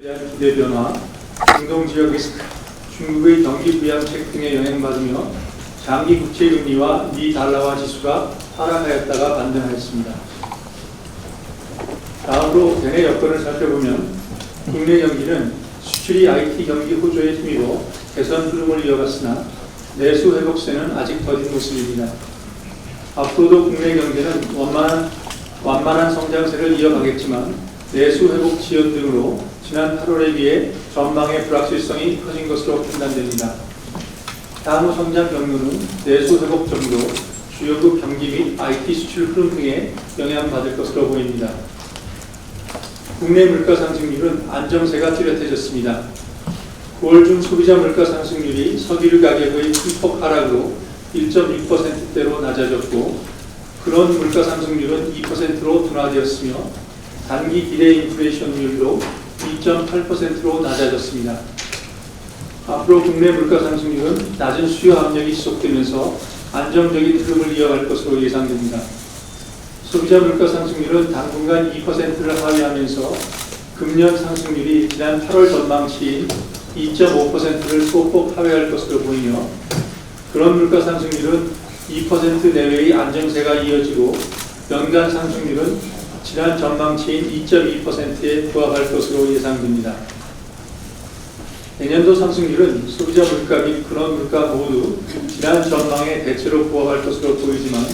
대한 기대 변화, 중동 지역 리스크, 중국의 경기 부양책 등에 영향받으며 장기 국채 금리와 미 달러화 지수가 하락하였다가 반등하였습니다. 다음으로 대내 여건을 살펴보면 국내 경기는 수출이 IT 경기 호조에 힘입어 개선 흐름을 이어갔으나 내수 회복세는 아직 더딘 모습입니다. 앞으로도 국내 경제는 완만한 성장세를 이어가겠지만 내수 회복 지연 등으로 지난 8월에 비해 전망의 불확실성이 커진 것으로 판단됩니다. 향후 성장 경로는 내수 회복 정도, 주요국 경기 및 IT 수출 흐름 등에 영향받을 것으로 보입니다. 국내 물가 상승률은 안정세가 뚜렷해졌습니다. 9월 중 소비자 물가 상승률이 석유류 가격의 큰 폭 하락으로 1.6%대로 낮아졌고, 그런 물가 상승률은 2%로 둔화되었으며 단기 기대 인플레이션율도 2.8%로 낮아졌습니다. 앞으로 국내 물가 상승률은 낮은 수요 압력이 지속되면서 안정적인 흐름을 이어갈 것으로 예상됩니다. 소비자 물가 상승률은 당분간 2%를 하회하면서 금년 상승률이 지난 8월 전망치인 2.5%를 소폭 하회할 것으로 보이며, 그런 물가 상승률은 2% 내외의 안정세가 이어지고 연간 상승률은 지난 전망치인 2.2%에 부합할 것으로 예상됩니다. 내년도 상승률은 소비자 물가 및 근원 물가 모두 지난 전망에 대체로 부합할 것으로 보이지만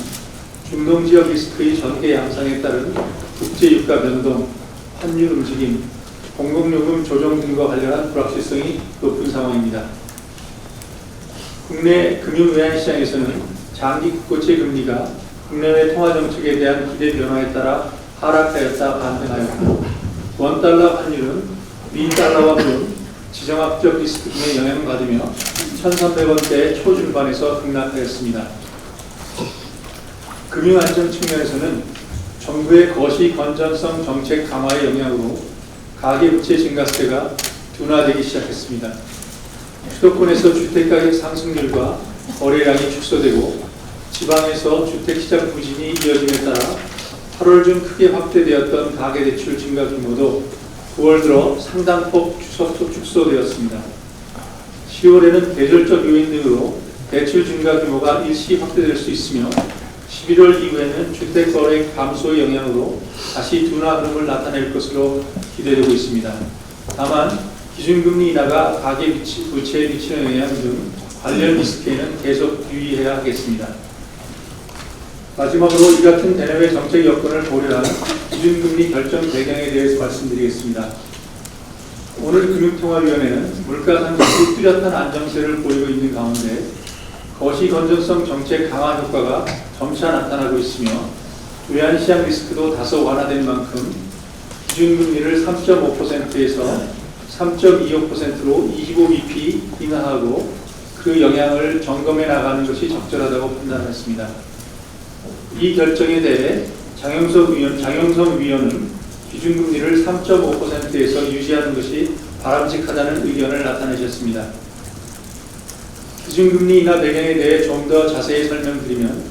중동 지역 리스크의 전개 양상에 따른 국제 유가 변동, 환율 움직임, 공공요금 조정 등과 관련한 불확실성이 높은 상황입니다. 국내 금융외환시장에서는 장기 국고채 금리가 국내외 통화정책에 대한 기대 변화에 따라 하락하였다 반등하였고, 원달러 환율은 미달러와 물론 지정학적 리스크 등에 영향받으며 1,300원대 초중반에서 급락하였습니다. 금융안정 측면에서는 정부의 거시 건전성 정책 강화의 영향으로 가계부채 증가세가 둔화되기 시작했습니다. 수도권에서 주택가격 상승률과 거래량이 축소되고 지방에서 주택시장 부진이 이어짐에 따라 8월 중 크게 확대되었던 가계대출 증가 규모도 9월 들어 상당폭 축소되었습니다. 10월에는 계절적 요인 등으로 대출 증가 규모가 일시 확대될 수 있으며 11월 이후에는 주택거래 감소의 영향으로 다시 둔화 흐름을 나타낼 것으로 기대되고 있습니다. 다만 기준금리 인하가 가계부채에 미치는 영향 등 관련 리스크에는 계속 유의해야 하겠습니다. 마지막으로 이 같은 대내외 정책 여건을 고려한 기준금리 결정 배경에 대해서 말씀드리겠습니다. 오늘 금융통화위원회는 물가 상승이 뚜렷한 안정세를 보이고 있는 가운데 거시 건전성 정책 강화 효과가 점차 나타나고 있으며 외환시장 리스크도 다소 완화된 만큼 기준금리를 3.5%에서 3.25%로 25bp 인하하고 그 영향을 점검해 나가는 것이 적절하다고 판단했습니다. 이 결정에 대해 장영석 위원은 기준금리를 3.5%에서 유지하는 것이 바람직하다는 의견을 나타내셨습니다. 기준금리 인하 배경에 대해 좀 더 자세히 설명드리면,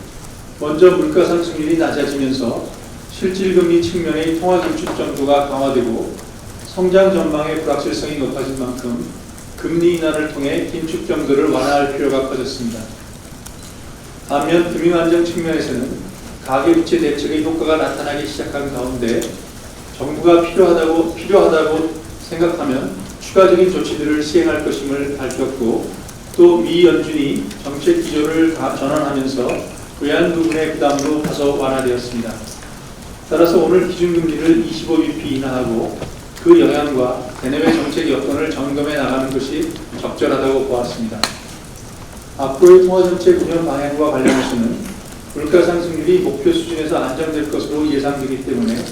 먼저 물가 상승률이 낮아지면서 실질금리 측면의 통화기축 정도가 강화되고 성장 전망의 불확실성이 높아진 만큼 금리 인하를 통해 긴축 정도를 완화할 필요가 커졌습니다. 반면 금융안정 측면에서는 가계부채 대책의 효과가 나타나기 시작한 가운데 정부가 필요하다고 생각하면 추가적인 조치들을 시행할 것임을 밝혔고, 또 미 연준이 정책 기조를 전환하면서 외환 부분의 부담도 다소 완화되었습니다. 따라서 오늘 기준금리를 25bp 인하하고 그 영향과 대내외 정책 여건을 점검해 나가는 것이 적절하다고 보았습니다. 앞으로의 통화정책 운영 방향과 관련해서는 물가 상승률이 목표 수준에서 안정될 것으로 예상되기 때문에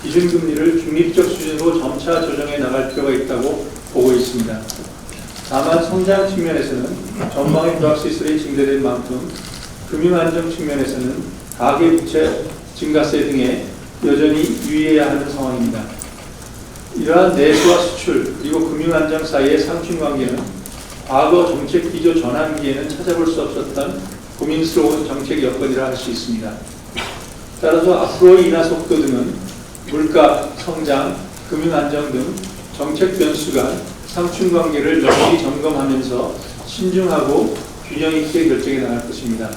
기준금리를 중립적 수준으로 점차 조정해 나갈 필요가 있다고 보고 있습니다. 다만 성장 측면에서는 전망의 불확실성이 증대된 만큼 금융안정 측면에서는 가계부채 증가세 등에 여전히 유의해야 하는 상황입니다. 이러한 내수와 수출 그리고 금융안정 사이의 상충관계는 과거 정책 기조 전환기에는 찾아볼 수 없었던 고민스러운 정책 여건이라 할 수 있습니다. 따라서 앞으로의 인하 속도 등은 물가, 성장, 금융안정 등 정책 변수 간 상충관계를 널리 점검하면서 신중하고 균형 있게 결정해 나갈 것입니다.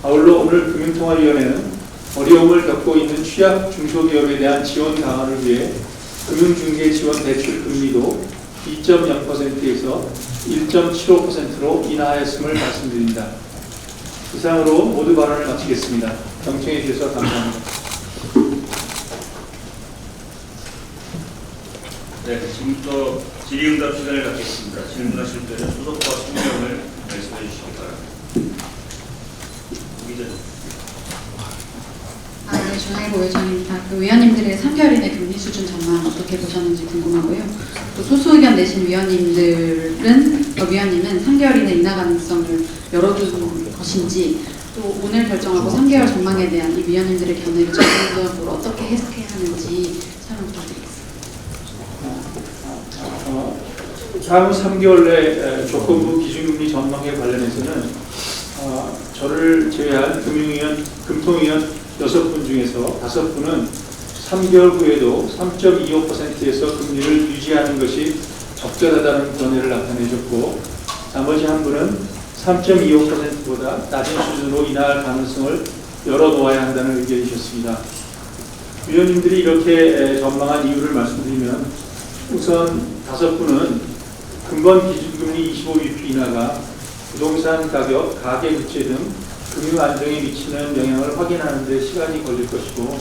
아울러 오늘 금융통화위원회는 어려움을 겪고 있는 취약 중소기업에 대한 지원 강화를 위해 금융중개 지원 대출 금리도 2.0%에서 1.75%로 인하하였음을 말씀드립니다. 이상으로 모두 발언을 마치겠습니다. 경청해 주셔서 감사합니다. 네, 지금부터 질의응답 시간을 갖겠습니다. 질문하실 때는 소속과 성명을 말씀해 주시기 바랍니다. 네, 중앙일보 의장입니다. 위원님들의 3개월 이내 금리 수준 전망 어떻게 보셨는지 궁금하고요. 또 소수 의견 내신 위원님은 3개월 이내 인하 가능성을 열어둔 것인지, 또 오늘 결정하고 3개월 전망에 대한 이 위원님들의 견해를 전반적으로 어떻게 해석해야 하는지 설명 부탁드리겠습니다. 향후 3개월 내 조건부 기준금리 전망에 관련해서는 저를 제외한 금통위원 6분 중에서 5분은 3개월 후에도 3.25%에서 금리를 유지하는 것이 적절하다는 견해를 나타내셨고, 나머지 한 분은 3.25%보다 낮은 수준으로 인하할 가능성을 열어놓아야 한다는 의견이셨습니다. 위원님들이 이렇게 전망한 이유를 말씀드리면, 우선 5분은 근본 기준금리 25bp 인하가 부동산 가격, 가계부채 등 금융 안정에 미치는 영향을 확인하는 데 시간이 걸릴 것이고,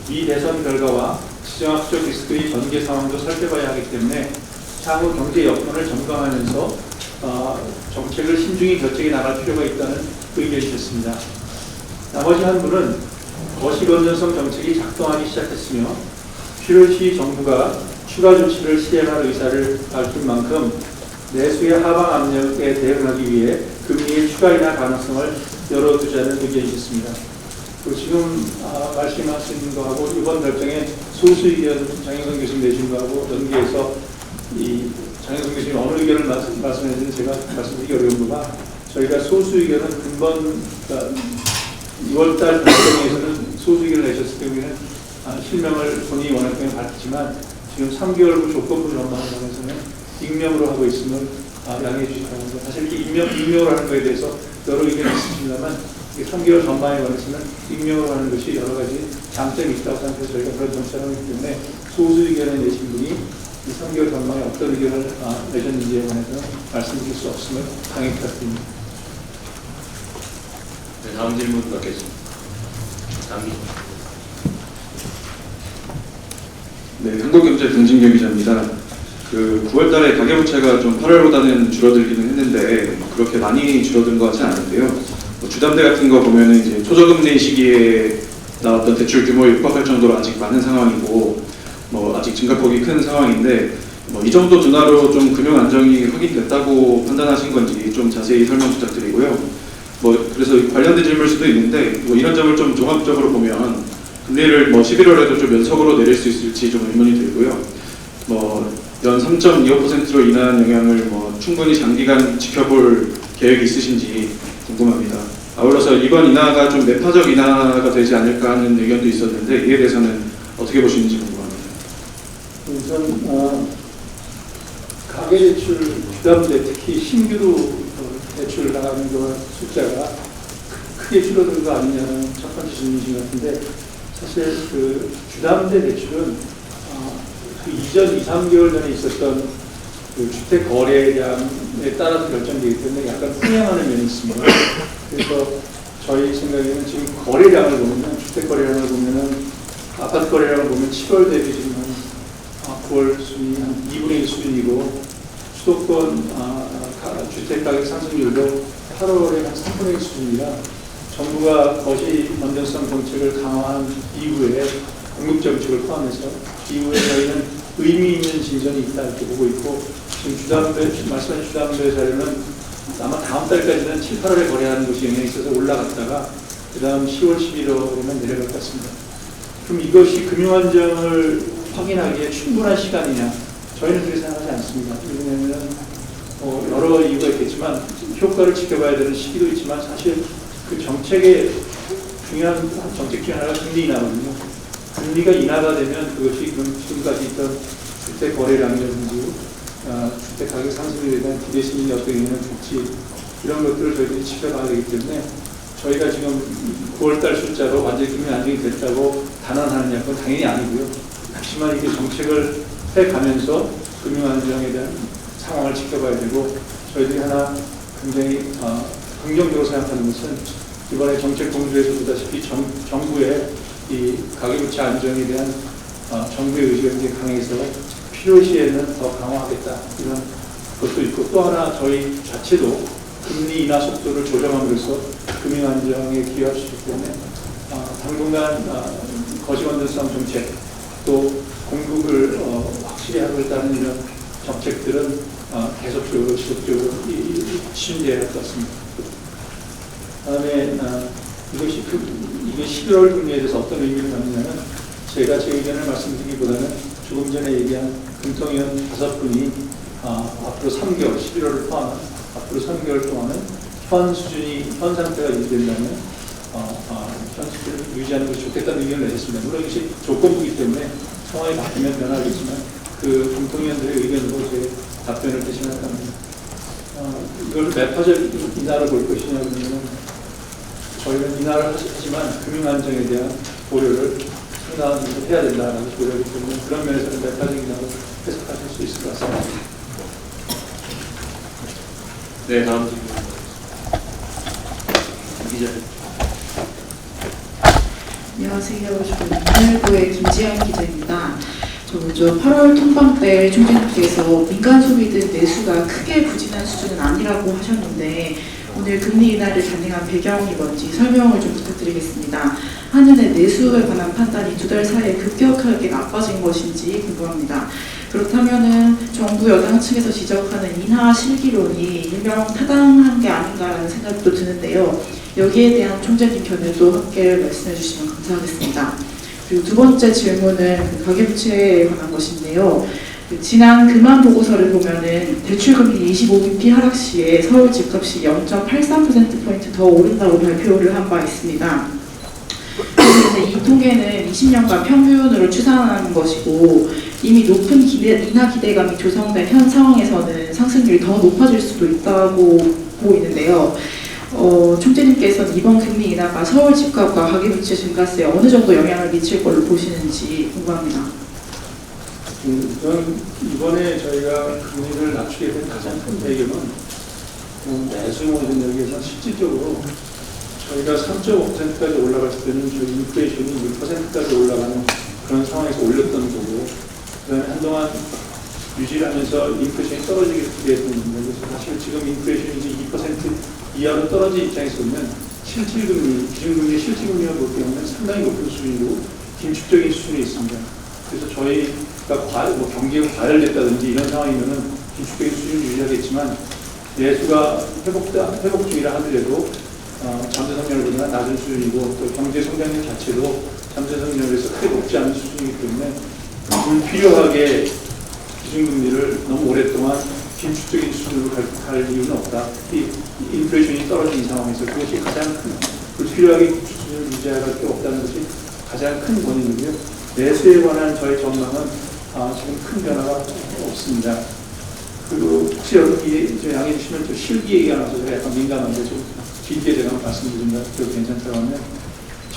미 대선 결과와 지정학적 리스크의 전개 상황도 살펴봐야 하기 때문에 향후 경제 여건을 점검하면서 정책을 신중히 결정해 나갈 필요가 있다는 의견이셨습니다. 나머지 한 분은 거시 건전성 정책이 작동하기 시작했으며 필요시 정부가 추가 조치를 시행할 의사를 밝힌 만큼 내수의 하방 압력에 대응하기 위해 금리의 추가 인하 가능성을 열어두자는 의견이셨습니다. 그리고 지금 말씀하신 거하고 이번 결정에 소수 의견 장영선 교수님 내신 거하고 연계해서 이 장영선 교수님 어느 의견을 말씀하시는지 제가 말씀드리기 어려운 거가, 저희가 소수 의견은 근본 2월달 결정에서는 소수 의견을 내셨을 경우에는 실명을 본인이 원할 경우에 밝히지만, 지금 3개월 후 조건부 전망을 하면서는 익명으로 하고 있음을 양해해 주시기 바랍니다. 사실 이렇게 익명으로 하는 것에 대해서 여러 의견이 있습니다만, 3개월 전망에 관해서는 익명으로 하는 것이 여러 가지 장점이 있다고 생각해서 저희가 그런 정책을 하기 때문에 소수 의견을 내신 분이 이 3개월 전망에 어떤 의견을 내셨는지에 관해서는 말씀드릴 수 없음을 강히 부탁드립니다. 네, 다음 질문 받겠습니다. 네, 한국경제 동진경 기자입니다. 9월달에 가계부채가 좀 8월보다는 줄어들기는 했는데 그렇게 많이 줄어든 것 같지는 않은데요. 주담대 같은 거 보면은 이제 초저금리 시기에 나왔던 대출 규모에 육박할 정도로 아직 많은 상황이고, 아직 증가폭이 큰 상황인데, 이 정도 둔화로 좀 금융 안정이 확인됐다고 판단하신 건지 좀 자세히 설명 부탁드리고요. 그래서 관련된 질문일 수도 있는데, 이런 점을 좀 종합적으로 보면 금리를 11월에도 좀 연속으로 내릴 수 있을지 좀 의문이 들고요. 연 3.25%로 인한 영향을 충분히 장기간 지켜볼 계획이 있으신지 궁금합니다. 아울러서 이번 인하가 좀 매파적 인하가 되지 않을까 하는 의견도 있었는데, 이에 대해서는 어떻게 보시는지 궁금합니다. 우선 가계대출 주담대, 특히 신규로 대출 나가는 거 숫자가 크게 줄어든 거 아니냐는 첫 번째 질문이신 것 같은데, 사실 주담대 대출은 그 이전 2, 3개월 전에 있었던 주택 거래량에 따라서 결정되기 때문에 약간 흥행하는 면이 있습니다. 그래서 저희 생각에는 지금 거래량을 보면, 주택 거래량을 보면은, 아파트 거래량을 보면 7월 대비 지금 한 9월 수준이 한 2분의 1 수준이고, 수도권 주택 가격 상승률도 8월에 한 3분의 1 수준이라, 정부가 거시 건전성 정책을 강화한 이후에 공급 정책을 포함해서 이후에 저희는 의미 있는 진전이 있다 이렇게 보고 있고, 지금 말씀하신 주담대 자료는 아마 다음 달까지는 7, 8월에 거래하는 것이 영향이 있어서 올라갔다가 그 다음 10월, 11월에는 내려갈 것 같습니다. 그럼 이것이 금융안정을 확인하기에 충분한 시간이냐? 저희는 그렇게 생각하지 않습니다. 왜냐하면 여러 이유가 있겠지만 효과를 지켜봐야 되는 시기도 있지만, 사실 그 정책의 중요한 정책 중에 하나가 금리 인하거든요. 금리가 인하가 되면 그것이 지금까지 있던 주택 거래량이라든지 주택 가격 상승에 대한 기대 심리 어떻게 되는 조치 이런 것들을 저희들이 지켜봐야 되기 때문에 저희가 지금 9월달 숫자로 완전히 금융 안정이 됐다고 단언하느냐 그건 당연히 아니고요. 하지만 이게 정책을 해가면서 금융 안정에 대한 상황을 지켜봐야 되고 저희들이 하나 굉장히 긍정적으로 생각하는 것은 이번에 정책 공조에서 보다시피 정부의 이 가계부채 안정에 대한 정부의 의지가 굉장히 강해서 필요시에는 더 강화하겠다 이런 것도 있고 또 하나 저희 자체도 금리 인하 속도를 조정함으로써 금융 안정에 기여할 수 있기 때문에 당분간 거시건전성 정책 또 공급을 확실히 하겠다는 이런 정책들은 계속적으로 지속적으로 추진되어야 할 것 같습니다. 다음에 이게 11월 금리에 대해서 어떤 의미를 갖느냐면 제가 제 의견을 말씀드리기보다는 조금 전에 얘기한 금통위원 5분이 앞으로 3개월, 11월을 포함한 앞으로 3개월 동안은 현 상태가 유지된다면 현 수준을 유지하는 것이 좋겠다는 의견을 내셨습니다. 물론 이것이 조건부이기 때문에 상황이 바뀌면 변하겠지만 그 금통위원들의 의견으로 제 답변을 대신할 겁니다. 이걸 매파적 인하를 볼 것이냐 그러면 저희는 인하를 하지만 금융 안정에 대한 고려를 상당히 해야 된다는 고려이기 때문에 그런 면에서는 매파적 인하로 해석하실 수 있을 것 같습니다. 네, 다음 질문. 기자님. 안녕하세요. 저는 오늘부의 김지현 기자입니다. 저 8월 통방 때 총재님께서 민간 소비 등 내수가 크게 부진한 수준은 아니라고 하셨는데 오늘 금리 인하를 단행한 배경이 뭔지 설명을 좀 부탁드리겠습니다. 한은의 내수에 관한 판단이 2달 사이에 급격하게 나빠진 것인지 궁금합니다. 그렇다면은 정부 여당 측에서 지적하는 인하 실기론이 일명 타당한 게 아닌가라는 생각도 드는데요. 여기에 대한 총재님 견해도 함께 말씀해 주시면 감사하겠습니다. 그리고 두 번째 질문은 가계부채에 관한 것인데요. 지난 금안 보고서를 보면은 대출금리 25bp 하락 시에 서울 집값이 0.83%포인트 더 오른다고 발표를 한 바 있습니다. 그래서 이 통계는 20년간 평균으로 추산하는 것이고 이미 높은 인하 기대감이 조성된 현 상황에서는 상승률이 더 높아질 수도 있다고 보이는데요. 총재님께서는 이번 금리 인하가 서울 집값과 가계부채 증가세에 어느 정도 영향을 미칠 걸로 보시는지 궁금합니다. 저는 이번에 저희가 금리를 낮추게 된 가장 큰 배경은 내수 모든 여기에서 실질적으로 저희가 3.5%까지 올라갔을 때는 저희 인플레이션이 6%까지 올라가는 그런 상황에서 올렸던 거고 그다음에 한동안 유지를 하면서 인플레이션이 떨어지게 기대했던 겁니다. 그래서 사실 지금 인플레이션이 이제 2% 이하로 떨어진 입장에서 보면 실질금리, 기준금리 실질금리가 볼 경우는 상당히 높은 수준이고 긴축적인 수준에 있습니다. 그래서 저희가 경기가 과열됐다든지 이런 상황이면은 긴축적인 수준을 유지하겠지만 내수가 회복 중이라 하더라도 잠재 성장률보다 낮은 수준이고 또 경제 성장률 자체도 잠재 성장률에서 크게 높지 않은 수준이기 때문에 불필요하게 기준금리를 너무 오랫동안 긴축적인 수준으로 갈 이유는 없다. 이 인플레이션이 떨어진 상황에서 그것이 가장 큰 불필요하게 긴축 수준을 유지할 게 없다는 것이 가장 큰 원인이고요. 내수에 관한 저희 전망은 지금 큰 변화가 없습니다. 그리고 혹시 여기 양해해 주시면 또 실기 얘기가 나와서 제가 약간 민감한데 좀 길게 제가 말씀드린다. 또 괜찮다고 하면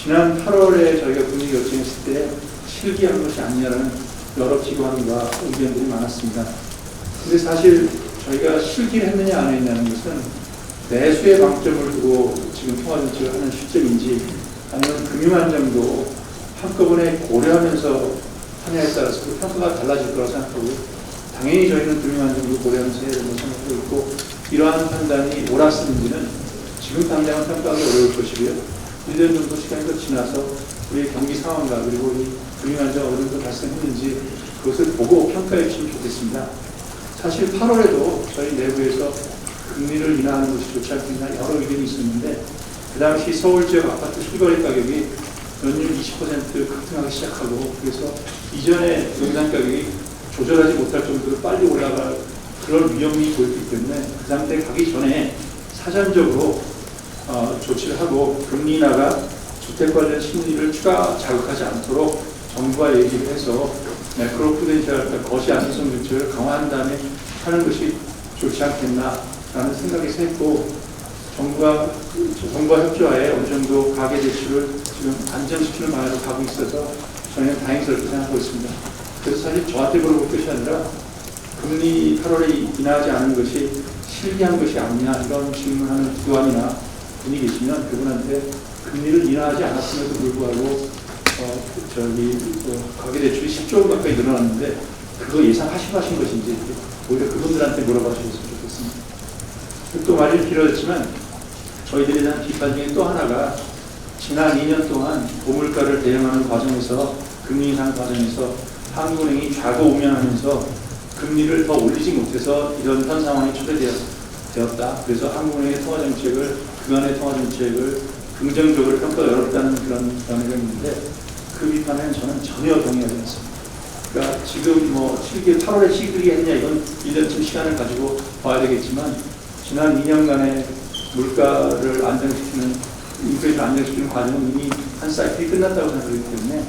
지난 8월에 저희가 금리 결정했을 때 실기한 것이 아니냐라는 여러 기관과 의견들이 많았습니다. 근데 사실 저희가 실기를 했느냐 안 했냐는 것은 내수에 방점을 두고 지금 통화정책을 하는 시점인지 아니면 금융안정도 한꺼번에 고려하면서 하냐에 따라서 그 평가가 달라질 거라고 생각하고 당연히 저희는 금융안정도 고려하면서 해야 된다고 생각하고 있고 이러한 판단이 옳았는지는 지금 당장은 평가하기 어려울 것이고요. 1년 정도 시간이 더 지나서 우리의 경기 상황과 그리고 이 금융안정 어느 정도 달성했는지 그것을 보고 평가해 주시면 좋겠습니다. 사실 8월에도 저희 내부에서 금리를 인하하는 것이 좋지 않겠나 여러 의견이 있었는데 그 당시 서울 지역 아파트 실거래 가격이 연율 20% 급등하기 시작하고 그래서 이전에 부동산 가격이 조절하지 못할 정도로 빨리 올라갈 그런 위험이 보였기 때문에 그 상태에 가기 전에 사전적으로 조치를 하고 금리 인하가 주택 관련 심리를 추가 자극하지 않도록 정부와 얘기를 해서 매크로 프루덴셜 거시 안정성 정책을 강화한 다음에 하는 것이 좋지 않겠나라는 생각에서 했고, 정부와 협조하에 어느 정도 가계 대출을 지금 안정시키는 방향으로 가고 있어서 저희는 다행스럽게 생각하고 있습니다. 그래서 사실 저한테 물어볼 것이 아니라 금리 8월에 인하하지 않은 것이 실기한 것이 아니냐 이런 질문하는 기관이나 분이 계시면 그분한테 금리를 인하하지 않았음에도 불구하고 가계대출이 10조 가까이 늘어났는데 그거 예상하시고 하신 것인지 오히려 그분들한테 물어봐 주셨으면 좋겠습니다. 또 말이 길어졌지만 저희들에 대한 비판 중에 또 하나가 지난 2년 동안 고물가를 대응하는 과정에서 금리 인상 과정에서 한국은행이 좌고우면하면서 금리를 더 올리지 못해서 이런 현 상황이 초래되었다. 그래서 한국은행의 통화정책을 그간의 통화정책을 긍정적으로 평가가 어렵다는 그런 견해가 있는데 그 비판에는 저는 전혀 동의하지 않습니다. 그러니까 지금 8월에 시기하게 했냐 이건 1년쯤 시간을 가지고 봐야 되겠지만 지난 2년간의 물가를 안정시키는 인플레이션을 안정시키는 과정은 이미 한 사이클이 끝났다고 생각하기 때문에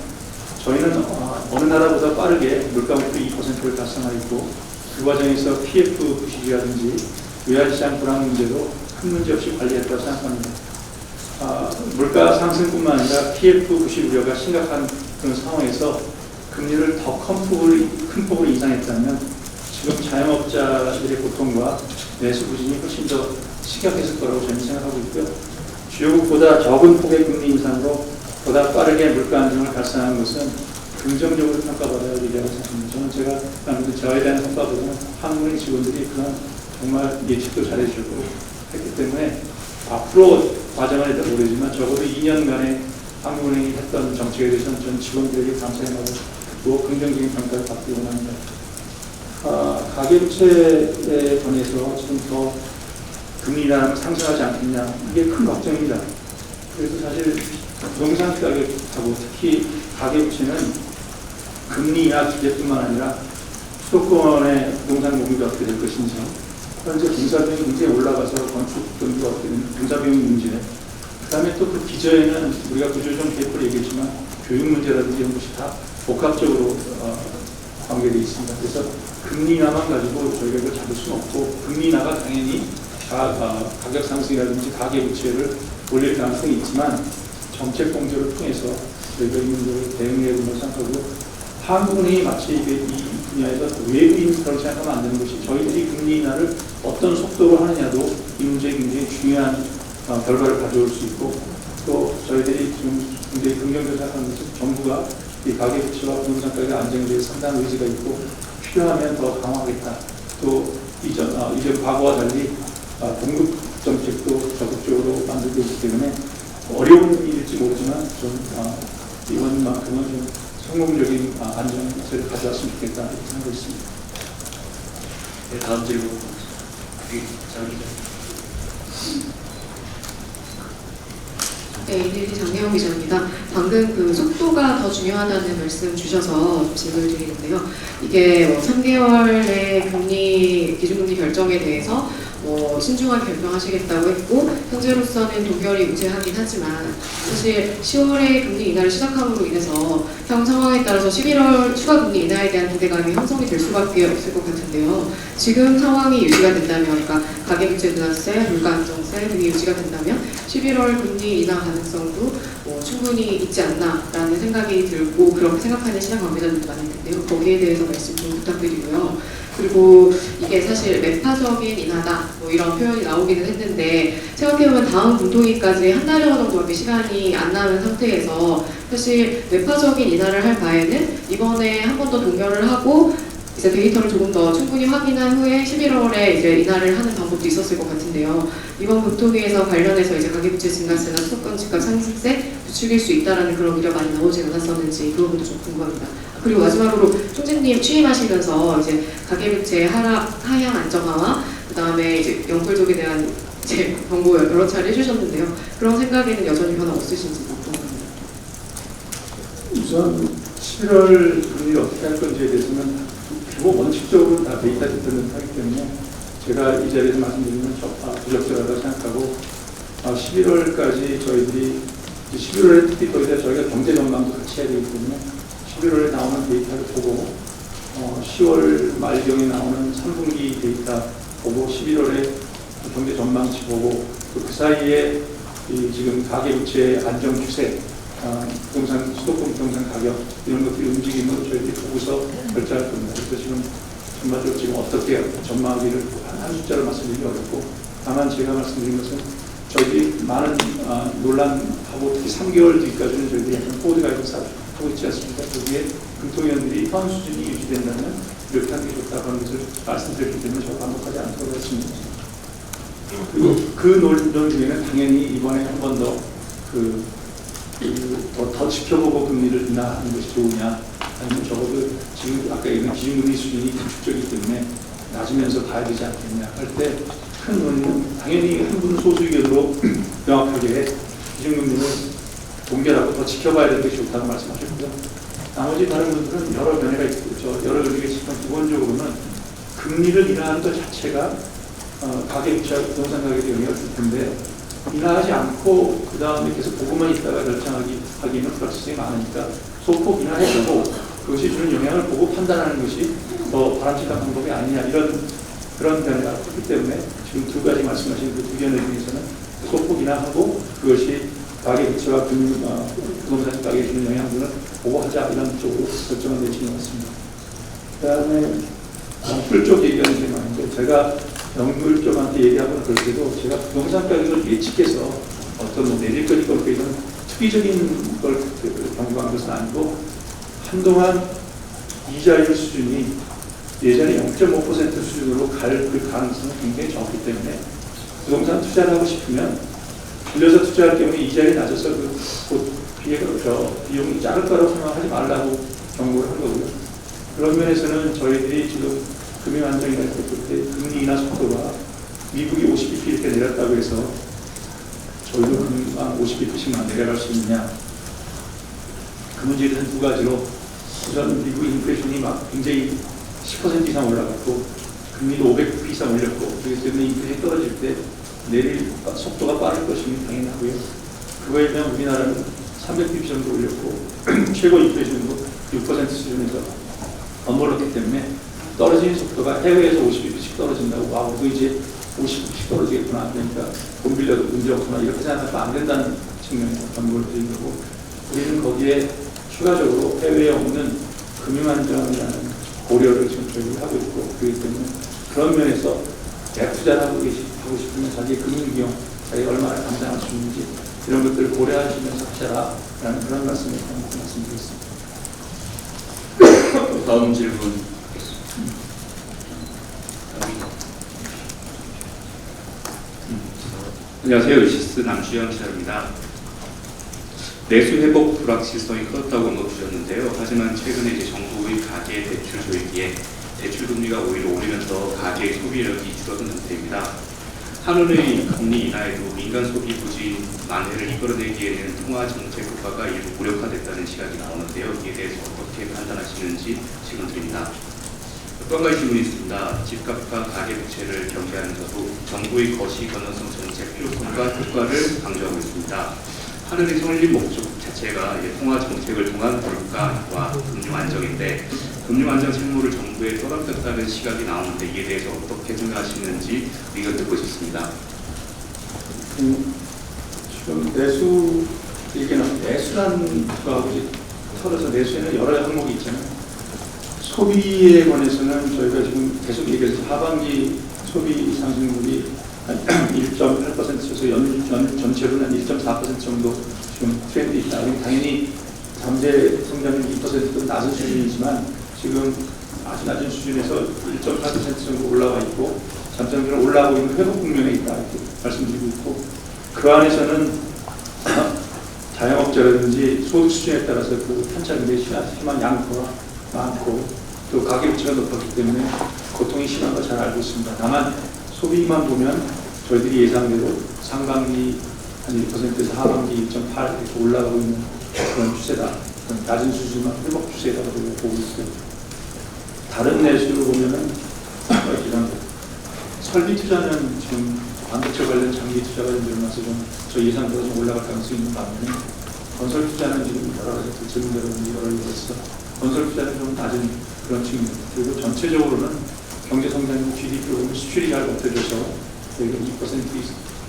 저희는 어느 나라보다 빠르게 물가 목표 2%를 달성하였고 그 과정에서 PF 부실이라든지 외환시장 불황 문제도 큰 문제 없이 관리했다고 생각합니다. 물가 상승뿐만 아니라 PF 부실 우려가 심각한 그런 상황에서 금리를 더 큰 폭으로 인상했다면 지금 자영업자들의 고통과 내수 부진이 훨씬 더 심각했을 거라고 저는 생각하고 있고요. 주요국보다 적은 폭의 금리 인상으로 보다 빠르게 물가 안정을 달성하는 것은 긍정적으로 평가받아야 되리라고 생각합니다. 저는 저에 대한 평가보다는 한국은행 직원들이 그런 정말 예측도 잘해주고 했기 때문에 앞으로 과정을 해도 모르지만 적어도 2년간의 한국은행이 했던 정책에 대해서는 저는 직원들에게 감사하고 긍정적인 평가를 받기 원합니다. 가계부채에 관해서 지금 더 금리가 상승하지 않겠냐 이게 큰 걱정입니다. 그래서 사실 부동산 가격하고 특히 가계부채는 금리 인하 기제뿐만 아니라 수도권의 부동산 공급이 어떻게 될 것인지 현재 공사비용이 굉장히 올라가서 건축 경기가 어떻게 되는 공사비용 문제 그 다음에 또 그 기저에는 우리가 구조조정 계획을 얘기했지만 교육 문제라든지 이런 것이 다 복합적으로 관계되어 있습니다. 그래서 금리 인하만 가지고 저희가 이걸 잡을 수는 없고 금리 인하가 당연히 가격 상승이라든지 가계부채를 올릴 가능성이 있지만 정책 공조를 통해서 저희가 이 문제를 대응해야 된다고 생각하고 한국은행이 마치 이 분야에서 외부인 그런 생각하면 안 되는 것이 저희들이 금리 인하를 어떤 속도로 하느냐도 이 문제에 굉장히 중요한 결과를 가져올 수 있고 또 저희들이 지금 굉장히 긍정적으로 생각하는 것은 정부가 이 가계부채와 부동산 가격 안정에 대해서 상당한 의지가 있고 필요하면 더 강화하겠다. 또 이전 과거와 달리 공급 정책도 적극적으로 만들고 있기 때문에 어려운 일일지 모르지만 좀 이번만큼은 좀 성공적인 안정세를 가져왔으면 좋겠다 이렇게 생각하고 있습니다. 네, 다음 질문. 장기자. 네, 일일이 장혜영 기자입니다. 방금 그 속도가 더 중요하다는 말씀 주셔서 질문을 드리는데요. 이게 3개월의 기준금리 결정에 대해서 신중하게 결정하시겠다고 했고 현재로서는 동결이 우세하긴 하지만 사실 10월에 금리 인하를 시작함으로 인해서 향후 상황에 따라서 11월 추가 금리 인하에 대한 기대감이 형성이 될 수밖에 없을 것 같은데요. 지금 상황이 유지가 된다면, 그러니까 가계부채 둔화세, 물가 안정세 등이 유지가 된다면 11월 금리 인하 가능성도 충분히 있지 않나라는 생각이 들고 그렇게 생각하는 시장 관계자들도 많을 텐데요. 거기에 대해서 말씀 좀 부탁드리고요. 그리고 이게 사실 매파적인 인하다 이런 표현이 나오기는 했는데 생각해보면 다음 분통위까지 한 달여 정도밖에 시간이 안 남은 상태에서 사실 매파적인 인하를 할 바에는 이번에 한 번 더 동결을 하고 이제 데이터를 조금 더 충분히 확인한 후에 11월에 이제 인하를 하는 방법도 있었을 것 같은데요. 이번 분통위에서 관련해서 이제 가계부채 증가세나 수도권 집값 상승세 부추길 수 있다라는 그런 우려 많이 나오지 않았었는지 그 부분도 좀 궁금합니다. 그리고 마지막으로 총재님 취임하시면서 이제 가계부채 하향 안정화와 그 다음에 이제 영끌족에 대한 이제 정보 여러 차례 해주셨는데요. 그런 생각에는 여전히 변화 없으신지 궁금합니다. 우선 11월 금리를 어떻게 할 건지에 대해서는 원칙적으로 다 데이터 디펜던트 하기 때문에 제가 이 자리에서 말씀드리면 부적절하다고 생각하고 11월까지 저희들이 11월에 특히 저희가 경제 전망도 같이 해야 되기 때문에 11월에 나오는 데이터를 보고 10월 말경에 나오는 3분기 데이터 보고 11월에 경제 전망치 보고 그 사이에 지금 가계부채 안정 추세, 부동산 수도권 부동산 가격 이런 것들이 움직임을 저희들이 보고서 결정할 겁니다. 그래서 지금 전반적으로 지금 어떻게 전망하기를 한 숫자로 말씀드리기 어렵고 다만 제가 말씀드린 것은 저희들이 많은 논란하고 특히 3개월 뒤까지는 저희들이 약간 포드 가이드를 하고 있지 않습니까? 거기에 금통위원들이 현 수준이 유지된다면 이렇게 하는 게 좋다고 하는 것을 말씀드렸기 때문에 저 반복하지 않도록 했습니다. 그리고 그 논 중에는 당연히 이번에 한 번 더 지켜보고 금리를 인하하는 것이 좋으냐 아니면 적어도 지금 아까 얘기한 기준금리 수준이 기축적이기 때문에 낮으면서 가야 되지 않겠냐 할 때 큰 논의는 당연히 한 분은 소수 의견으로 명확하게 기준금리는 동결하고 더 지켜봐야 되는 게 좋다고 말씀하셨고요. 나머지 다른 분들은 여러 면해가 있고 여러 의견이겠지만 기본적으로는 금리를 인하하는 것 자체가 가계부채와 부동산 가격에 영향을 줄 텐데 인하하지 않고 그 다음에 계속 보고만 있다가 결정하기는 불확실성이 많으니까 소폭 인하해주고 그것이 주는 영향을 보고 판단하는 것이 더 바람직한 방법이 아니냐 그런 견해가 있기 때문에 지금 두 가지 말씀하신 그 두 견해 중에서는 소폭 인하하고 그것이 가계부채와 부동산 가격에 주는 영향들을 보고 하자 이런 쪽으로 결정을 내신 것 같습니다. 그 다음에 영끌 쪽 얘기하는 게 많은데 제가 영끌 쪽한테 얘기하고는 그럴 때도 제가 부동산 가격을 예측해서 어떤 내릴 거니 그렇게 이런 투기적인 걸 경고한 것은 아니고 한동안 이자율 수준이 예전에 0.5% 수준으로 갈 그 가능성은 굉장히 적기 때문에 부동산 투자를 하고 싶으면 빌려서 투자할 경우에 이자율이 낮아서 비용이 작을 거라고 생각하지 말라고 경고를 한 거고요. 그런 면에서는 저희들이 지금 금융 안정이랄 때 금리 인하 속도가 미국이 50bp 이렇게 내렸다고 해서 저희도 한 50bp씩만 내려갈 수 있느냐. 그 문제는 두 가지로 우선 미국 인플레이션이 막 굉장히 10% 이상 올라갔고 금리도 500bp 이상 올렸고 그렇기 때문에 인플레이션이 떨어질 때 내릴 속도가 빠를 것임이 당연하고요. 그거에 비하면 우리나라는 300bp 정도 올렸고 최고 인플레이션도 6% 수준에서 머물렀기 때문에 떨어지는 속도가 해외에서 50bp씩 떨어진다고 와 우리도 이제 50bp씩 떨어지겠구나 그러니까 돈 빌려도 문제 없구나 이렇게 생각하면 안 된다는 측면에서 권고를 드린 거고 우리는 거기에 추가적으로 해외에 없는 금융안정이라는 고려를 지금 저희가 하고 있고 그렇기 때문에 그런 면에서 대학 투자를 하고 싶으면 자기의 금융비용 자기가 얼마나 감당할 수 있는지 이런 것들을 고려하시면서 하셔라라는 그런 말씀을 말씀드리겠습니다. 다음 질문. 안녕하세요. 이시스 남주현 기자입니다. 내수 회복 불확실성이 커졌다고 언급 주셨는데요. 하지만 최근에 이제 정부의 가계 대출 조이기에 대출 금리가 오히려 오르면서 가계 소비력이 줄어든 상태입니다. 한은의 금리 인하에도 민간 소비 부진 만회를 이끌어내기에는 통화 정책 효과가 일부 무력화됐다는 시각이 나오는데요. 이에 대해서 어떻게 판단하시는지 질문드립니다. 또 한 가지 질문이 있습니다. 집값과 가계부채를 경계하면서도 정부의 거시 건전성 정책 필요성과 효과를 강조하고 있습니다. 한은의 설립 목적 자체가 통화 정책을 통한 물가와 금융 안정인데 금융 안정 책무를 정부에 떠넘겼다는 시각이 나오는데 이에 대해서 어떻게 생각하시는지 의견 듣고 싶습니다. 지금 내수 얘기는 내수라는 거하고 털어서 내수에는 여러 항목이 있잖아요. 소비에 관해서는 저희가 지금 계속 얘기해서 하반기 소비 상승률이 한 1.8%에서 연 전체로는 한 1.4% 정도 지금 트렌드 있다. 당연히 잠재 성장률 2%도 낮은 수준이지만 지금 아주 낮은 수준에서 1.8% 정도 올라와 있고 잠재성장률은 올라가고 있는 회복 국면에 있다 이렇게 말씀드리고 있고 그 안에서는 자영업자라든지 소득 수준에 따라서 그 편차가 심한 양도가 많고 또 가계부채가 높았기 때문에 고통이 심한 거 잘 알고 있습니다. 다만 소비만 보면 저희들이 예상대로 상반기 한 1%에서 하반기 1.8 이렇게 올라가고 있는 그런 추세다. 낮은 수준만 회복 추세라고 보고 있고요. 다른 내수로 보면은 이런 설비 투자는 지금 반도체 관련 장기 투자가 좀 늘어나서 저 예상보다 좀 올라갈 가능성이 있는 반면에 건설 투자는 지금 여러 가지 질문대로 여러 이유에서 건설 투자는 좀 낮은 그런 측면. 그리고 전체적으로는 경제 성장률 GDP 보면 수출이 잘 버텨줘서 저희가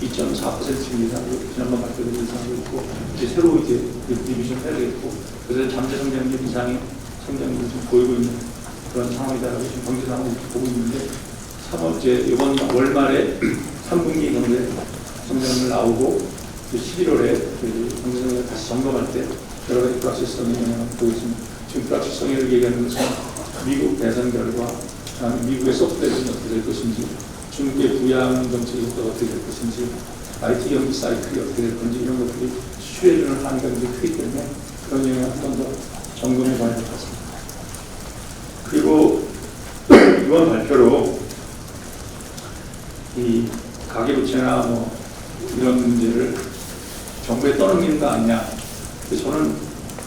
2.4%입니다. 지난번 발표된 이상도 있고 이제 새로 이제 리비전 해야 되겠고 그래서 잠재 성장률 이상의 성장률을 좀 보이고 있는 그런 상황이다라고 지금 경제 상황을 보고 있는데 3월 이제 이번 월 말에 3분기 경제 성장률 나오고 11월에 경제 성장률 다시 점검할 때 여러 가지 불확실성이 영향을 보고 있습니다. 지금 불확실성을 얘기하는 것은 미국 대선 결과, 미국의 소프트웨어는 어떻게 될 것인지, 중국의 부양 정책이 어떻게 될 것인지, IT 경기 사이클이 어떻게 될 건지 이런 것들이 수혜주는 한계가 굉장히 크기 때문에 그런 영향을 한 번 더 점검해 봐야 될 것 같습니다. 그리고 이번 발표로 이 가계부채나 뭐 이런 문제를 정부에 떠넘기는 거 아니냐. 저는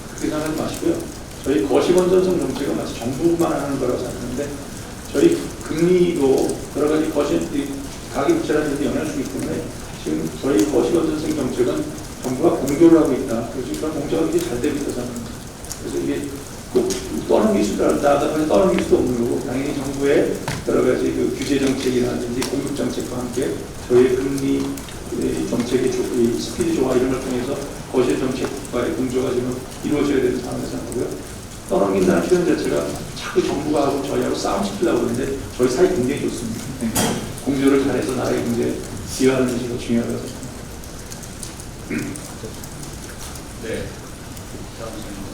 그렇게 생각하지 마시고요. 저희 거시건전성 정책은 마치 정부만 하는 거라고 생각하는데 저희 금리도 여러 가지 가계부채라는 데 영향을 주기 때문에 지금 저희 거시건전성 정책은 정부가 공조를 하고 있다. 그래서 그런 공조가 굉장히 잘 되고 있다고 생각합니다. 그래서 이게 꼭 떠넘길 수도 나다면 떠넘길 수도 없는 거고 당연히 정부의 여러 가지 그 규제 정책이라든지 공급 정책과 함께 저희의 금리 정책의 스피드 조화 이런 걸 통해서 거시의 정책과의 공조가 지금 이루어져야 되는 상황이라고 생각하고요. 떠넘긴다는 표현 자체가 자꾸 정부가 하고 저희하고 싸움시키려고 하는데 저희 사이 굉장히 좋습니다. 공조를 잘해서 나라의 경제에 기여하는 것이 더 중요하다고 생각합니다. 네. 다음 질문.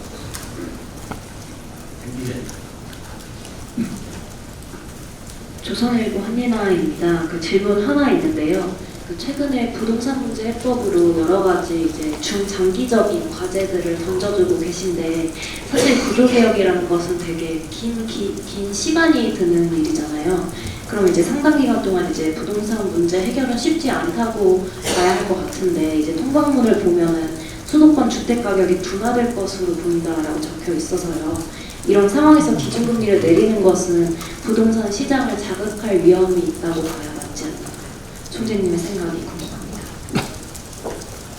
조선일보 한예나입니다. 그 질문 하나 있는데요. 그 최근에 부동산 문제 해법으로 여러 가지 이제 중장기적인 과제들을 던져주고 계신데 사실 구조개혁이라는 것은 되게 긴 시간이 드는 일이잖아요. 그럼 이제 상당 기간 동안 이제 부동산 문제 해결은 쉽지 않다고 봐야 할 것 같은데 이제 통방문을 보면은 수도권 주택 가격이 둔화될 것으로 보인다라고 적혀 있어서요. 이런 상황에서 기준금리를 내리는 것은 부동산 시장을 자극할 위험이 있다고 봐야 맞지 않나요? 총재님의 생각이 궁금합니다.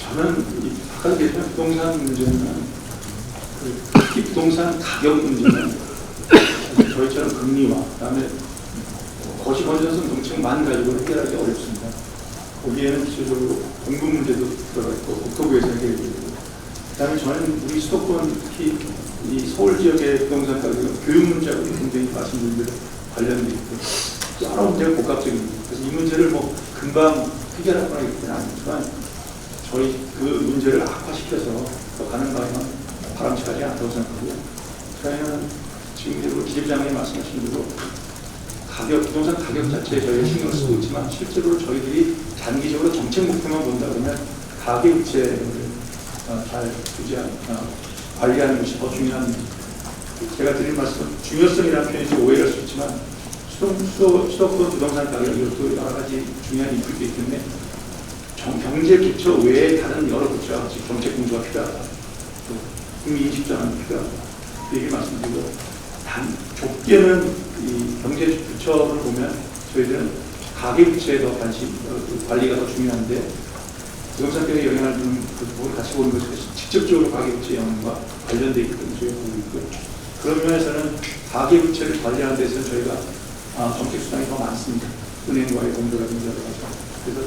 저는 이 아까 얘기한 부동산 문제는 특히 부동산 가격 문제는 저희처럼 금리와 그다음에 거시건전성 정책만 가지고 해결하기 어렵습니다. 거기에는 기초적으로 공급 문제도 들어가 있고 국토부에서 해결이 되고 그다음에 저는 우리 수도권 특히 이 서울 지역의 부동산 가격은 교육 문제하고 굉장히 말씀드린 대로 관련돼 있고 여러 문제가 복합적입니다. 그래서 이 문제를 뭐 금방 해결하거나 있지는 않지만 저희 그 문제를 악화시켜서 더 가는 방향은 바람직하지 않다고 생각하고요. 저희는 지금 기재부장님이 말씀하신 대로 부동산 가격 자체에 저희가 신경을 쓰고 있지만 실제로 저희들이 단기적으로 정책 목표만 본다 그러면 가계부채를 잘 관리하는 것이 더 중요한 제가 드린 말씀은 중요성이라는 표현이 오해할 수 있지만 수도권 부동산 가격 이것도 여러 가지 중요한 인풋이 있기 때문에 경제 부처 외에 다른 여러 부처와 같이 정책 공조가 필요하다. 또 국민 인식 전환이 필요하다. 그 얘기 말씀드리고 좁게는 이 경제 부처를 보면 저희들은 가계부채에 더 관리가 더 중요한데 부동산 가격에 영향을 주는 부분을 같이 보는 것이 직접적으로 가계부채 영향과 관련되어 있기 때문에 저희가 보고 있고요. 그런 면에서는 가계부채를 관리하는 데서는 저희가 정책 수단이 더 많습니다. 은행과의 공조라든지 여러 가지. 그래서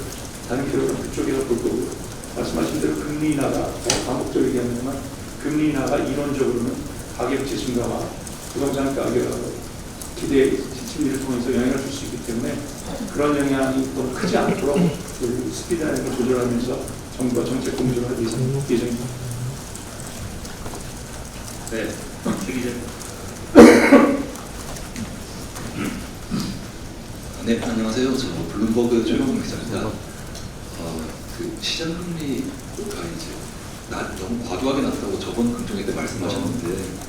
다른 기업은 그쪽에서 볼 거고 말씀하신 대로 금리 인하가 반복적으로 얘기하지만 금리 인하가 이론적으로는 가계부채 증가와 부동산 가격 기대 지침비를 통해서 영향을 줄 수 있기 때문에 그런 영향이 너무 크지 않도록 그 스피드나 이런 걸 조절하면서 정부가 정책 공조를 할 예정입니다. 네. 네, 안녕하세요. 저 블룸버그 최명훈 기자입니다. 그 시장 금리가 이제 너무 과도하게 낮다고 저번 금통회 때 말씀하셨는데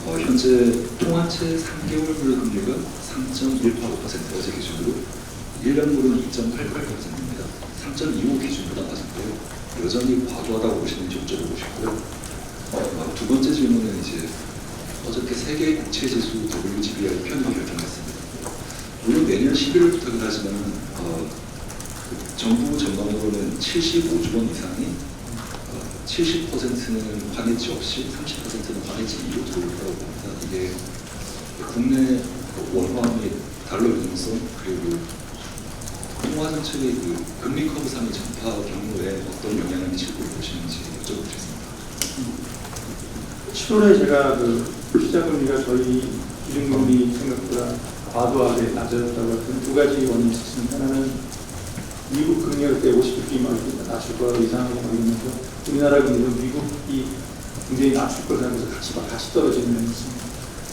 현재 통화채 3개월물 금리가 3.185% 어제 기준으로 1년물은 2.88%입니다. 3.25 기준보다 낮은데요. 여전히 과도하다고 보시는지 여쭤보고 싶고요. 두 번째 질문은 이제 어저께 세계 국채 지수 WGBI 편입이 결정했습니다. 물론 내년 11월부터긴 하지만 정부 전망으로는 75조 원 이상이 70%는 관해지 없이 30%는 관해지 이로 들어오더라고 봅니다. 이게 국내 원화 및 달러 유동성 그리고 통화 정책의 그 금리 커브 상의 전파 경로에 어떤 영향을 미칠 거로 보시는지 여쭤보겠습니다. 7월에 제가 그 시장금리가 저희 기준금리 생각보다 과도하게 낮아졌다고 했던 두 가지 원인이 있었습니다. 하나는 미국 금리가 그때 50bp 막 낮출 거라고 이상하게 막 이러면서 우리나라 금리도 미국이 굉장히 낮출 거라고 해서 같이 떨어지는 면이 있습니다.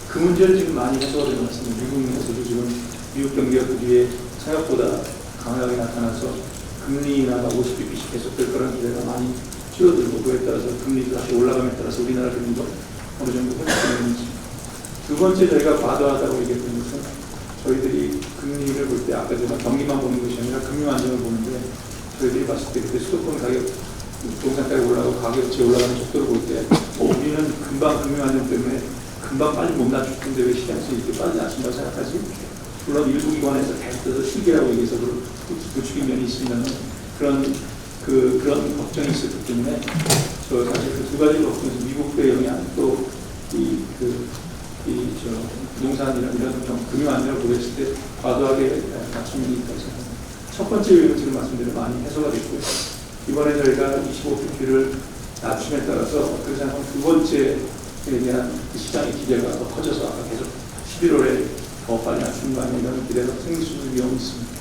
그 문제는 지금 많이 해소가 되는 것 같습니다. 미국 내에서도 지금 미국 경기가 그 뒤에 생각보다 강하게 나타나서 금리 인하가 50bp씩 계속될 거라는 기대가 많이 줄어들고 그에 따라서 금리도 다시 올라감에 따라서 우리나라 금리도 어느 정도 회복되는 있습니다. 두 번째 저희가 과도하다고 얘기했던 것은 저희들이 금리를 볼 때 아까 제가 경기만 보는 것이 아니라 금융 안정을 보는데 저희들이 봤을 때 그때 수도권 가격, 부동산 가격 올라가고 가격이 올라가는 속도를 볼 때 우리는 금방 금융 안정 때문에 금방 빨리 못 낮출 텐데 왜 시장에서 이렇게 빨리 낮춘다고 생각하지? 물론 일부 기관에서 계속해서 시기라고 얘기해서 부추긴 면이 있으면 그런 걱정이 있었기 때문에 저 사실 그 두 가지 걱정에서 미국의 영향 또 부동산이나 이런 좀 금융 안정을 고려했을 때 과도하게 낮춘 면이 있다고 생각합니다. 첫 번째 요인은 지금 말씀대로 많이 해소가 됐고요. 이번에 저희가 25bp를 낮춤에 따라서 그래서 두 번째에 대한 시장의 기대가 더 커져서 아까 계속 11월에 더 빨리 낮추는 거 아니냐 이런 기대가 생길 수 있는 위험이 있습니다.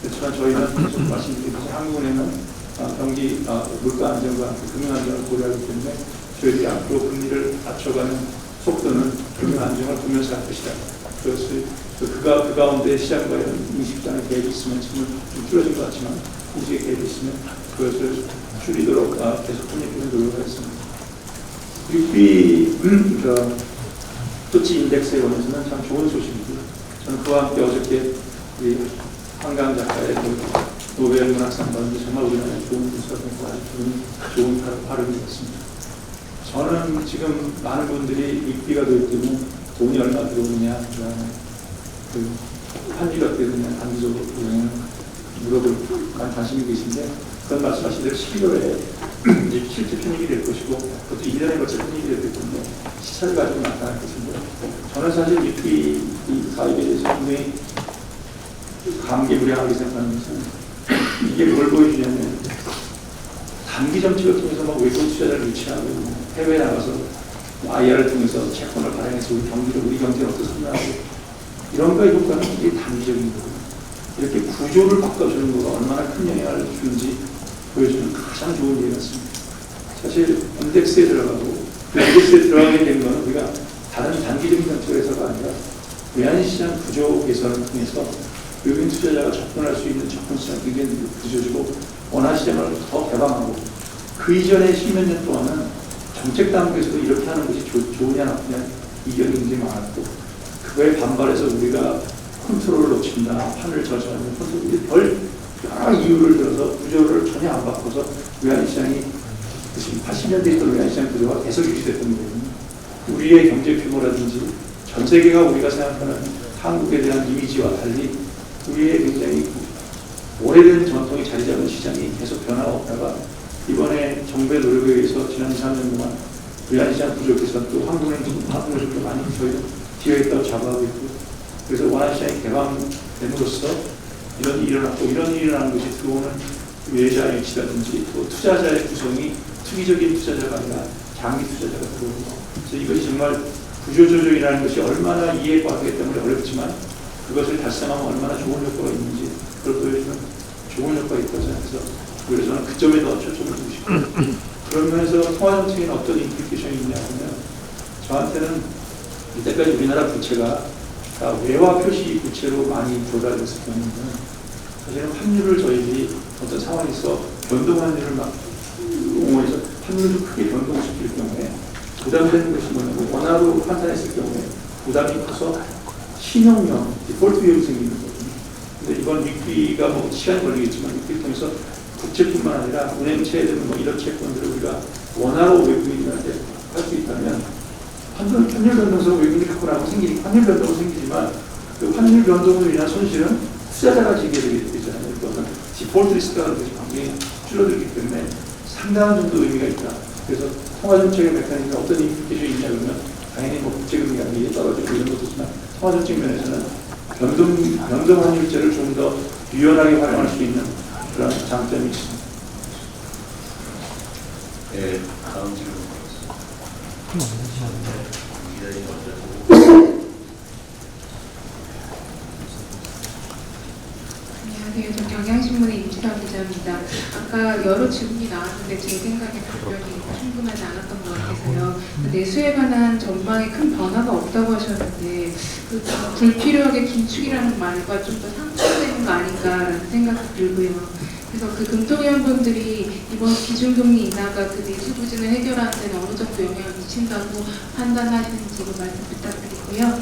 그렇지만 저희는 계속 말씀드리듯이 한국은행은 경기 물가 안정과 금융 안정을 고려하기 때문에 저희들이 앞으로 금리를 낮춰가는 속도는 금융 안정을 보면서 할 것이다. 그래서 그 가운데 시장과 인식장의 갭이 있으면 지금 좀 줄어진 것 같지만 인식의 갭이 있으면 그것을 줄이도록 계속 협력해서 노력하겠습니다. 6B 토치 인덱스에 관해서는 참 좋은 소식이고요. 저는 그와 함께 어저께 우리 한강 작가의 노벨 문학상 받는데 정말 우리나라에 좋은 분수가 되고 아주 좋은 발음이었습니다. 저는 지금 많은 분들이 입비가 되기 때문에 돈이 얼마 들어오느냐, 그다음에 그 환율이 어떻게 되느냐, 단기적으로 영향을 물어볼 관심이 계신데 그런 말씀하신 대로 11월에 이제 실제 편입이 될 것이고 그것도 1년에 걸쳐 편입이 될 때문에 시차를 가지고 나타날 것인데 저는 사실 입비 가입에 대해서 분명히 감개무량하게 생각하는 것은 이게 뭘 보여주냐면 단기 정책을 통해서 막 외국 투자자를 유치하고 해외에 나가서 IR을 통해서 채권을 발행해서 우리 경제를 어떻게 선전하고 이런 거에 효과는 이게 단기적인 거고 이렇게 구조를 바꿔주는 거가 얼마나 큰 영향을 주는지 보여주는 가장 좋은 예가 같습니다. 사실 인덱스에 들어가고 그 인덱스에 들어가게 된 거는 우리가 다른 단기적인 정책을 해서가 아니라 외환시장 구조 개선을 통해서 외국인 투자자가 접근할 수 있는 접근성이 굉장히 늦어지고 원화시장을 더 개방하고 그 이전에 10몇 년 동안은 정책 당국에서도 이렇게 하는 것이 좋으냐 나쁘냐 이견이 굉장히 많았고 그거에 반발해서 우리가 컨트롤을 놓친다, 판을 저지하는 컨트롤, 별 여러 이유를 들어서 구조를 전혀 안 바꿔서 외환시장이 80년대에 있던 외환시장 구조가 계속 유지됐던 거거든요. 우리의 경제 규모라든지 전 세계가 우리가 생각하는 한국에 대한 이미지와 달리 우리의 굉장히 오래된 전통이 자리 잡은 시장이 계속 변화하다가 이번에 정부의 노력에 의해서 지난 2, 3년 동안 외환시장 구조 개선 또 한국은행도 많이 저희도 기회에 있다고 자부하고 있고 그래서 원화시장이 개방됨으로써 이런 일이 일어났고 이런 일이 일어나는 것이 들어오는 외자의 위치라든지 또 투자자의 구성이 투기적인 투자자가 아니라 장기 투자자가 들어오고 그래서 이것이 정말 구조조정이라는 것이 얼마나 이해가 되기 때문에 어렵지만 그것을 달성하면 얼마나 좋은 효과가 있는지 그걸 보여주는 좋은 효과가 있다고 생각해서 그래서 저는 그 점에 더 초점을 두고 싶고 그런 면에서 통화정책에는 어떤 임플리케이션이 있냐 하면 저한테는 이때까지 우리나라 부채가 외화 표시 부채로 많이 조달됐을 경우는 사실은 환율을 저희들이 어떤 상황에서 변동환율을 막 옹호해서 환율을 크게 변동시킬 경우에 부담되는 것이 뭐냐면 원화로 환산했을 경우에 부담이 커서 신용형 디폴트 위험이 생기는 거거든요. 근데 이번 위기가 뭐 시간이 걸리겠지만 위기를 통해서 국채뿐만 아니라 은행채 등 뭐 이런 채권들을 우리가 원화로 외국인들한테 할 수 있다면 환율 변동성으로 외국인이 갖고 나면 환율 변동은 생기지만 그 환율 변동으로 인한 손실은 투자자가 지게 되잖아요. 어떤 디폴트 리스크라는 것이 굉장히 줄어들기 때문에 상당한 정도 의미가 있다. 그래서 통화정책의 메커니즘에 어떤 임플리케이션이 있냐 그러면 당연히 뭐 국제금리가 미리 떨어지고 이런 것도 있지만 통화정책 면에서는 변동 환율제를 좀 더 유연하게 활용할 수 있는 그런 장점이 있습니다. 네, 다음 질문 기자님 먼저. 안녕하세요. 저 경향신문의 임지선 기자입니다. 아까 여러 질문이 나왔는데 제 생각에 답변이 충분하지 않았던 것 같아서요. 내수에 관한 전망에 큰 변화가 없다고 하셨는데 그 불필요하게 긴축이라는 말과 좀 더 상충되는 거 아닌가라는 생각도 들고요. 그래서 그 금통위원분들이 이번 기준금리 인하가 그 내수 부진을 해결하는 데는 어느 정도 영향을 미친다고 판단하시는지 그 말씀 부탁드리고요.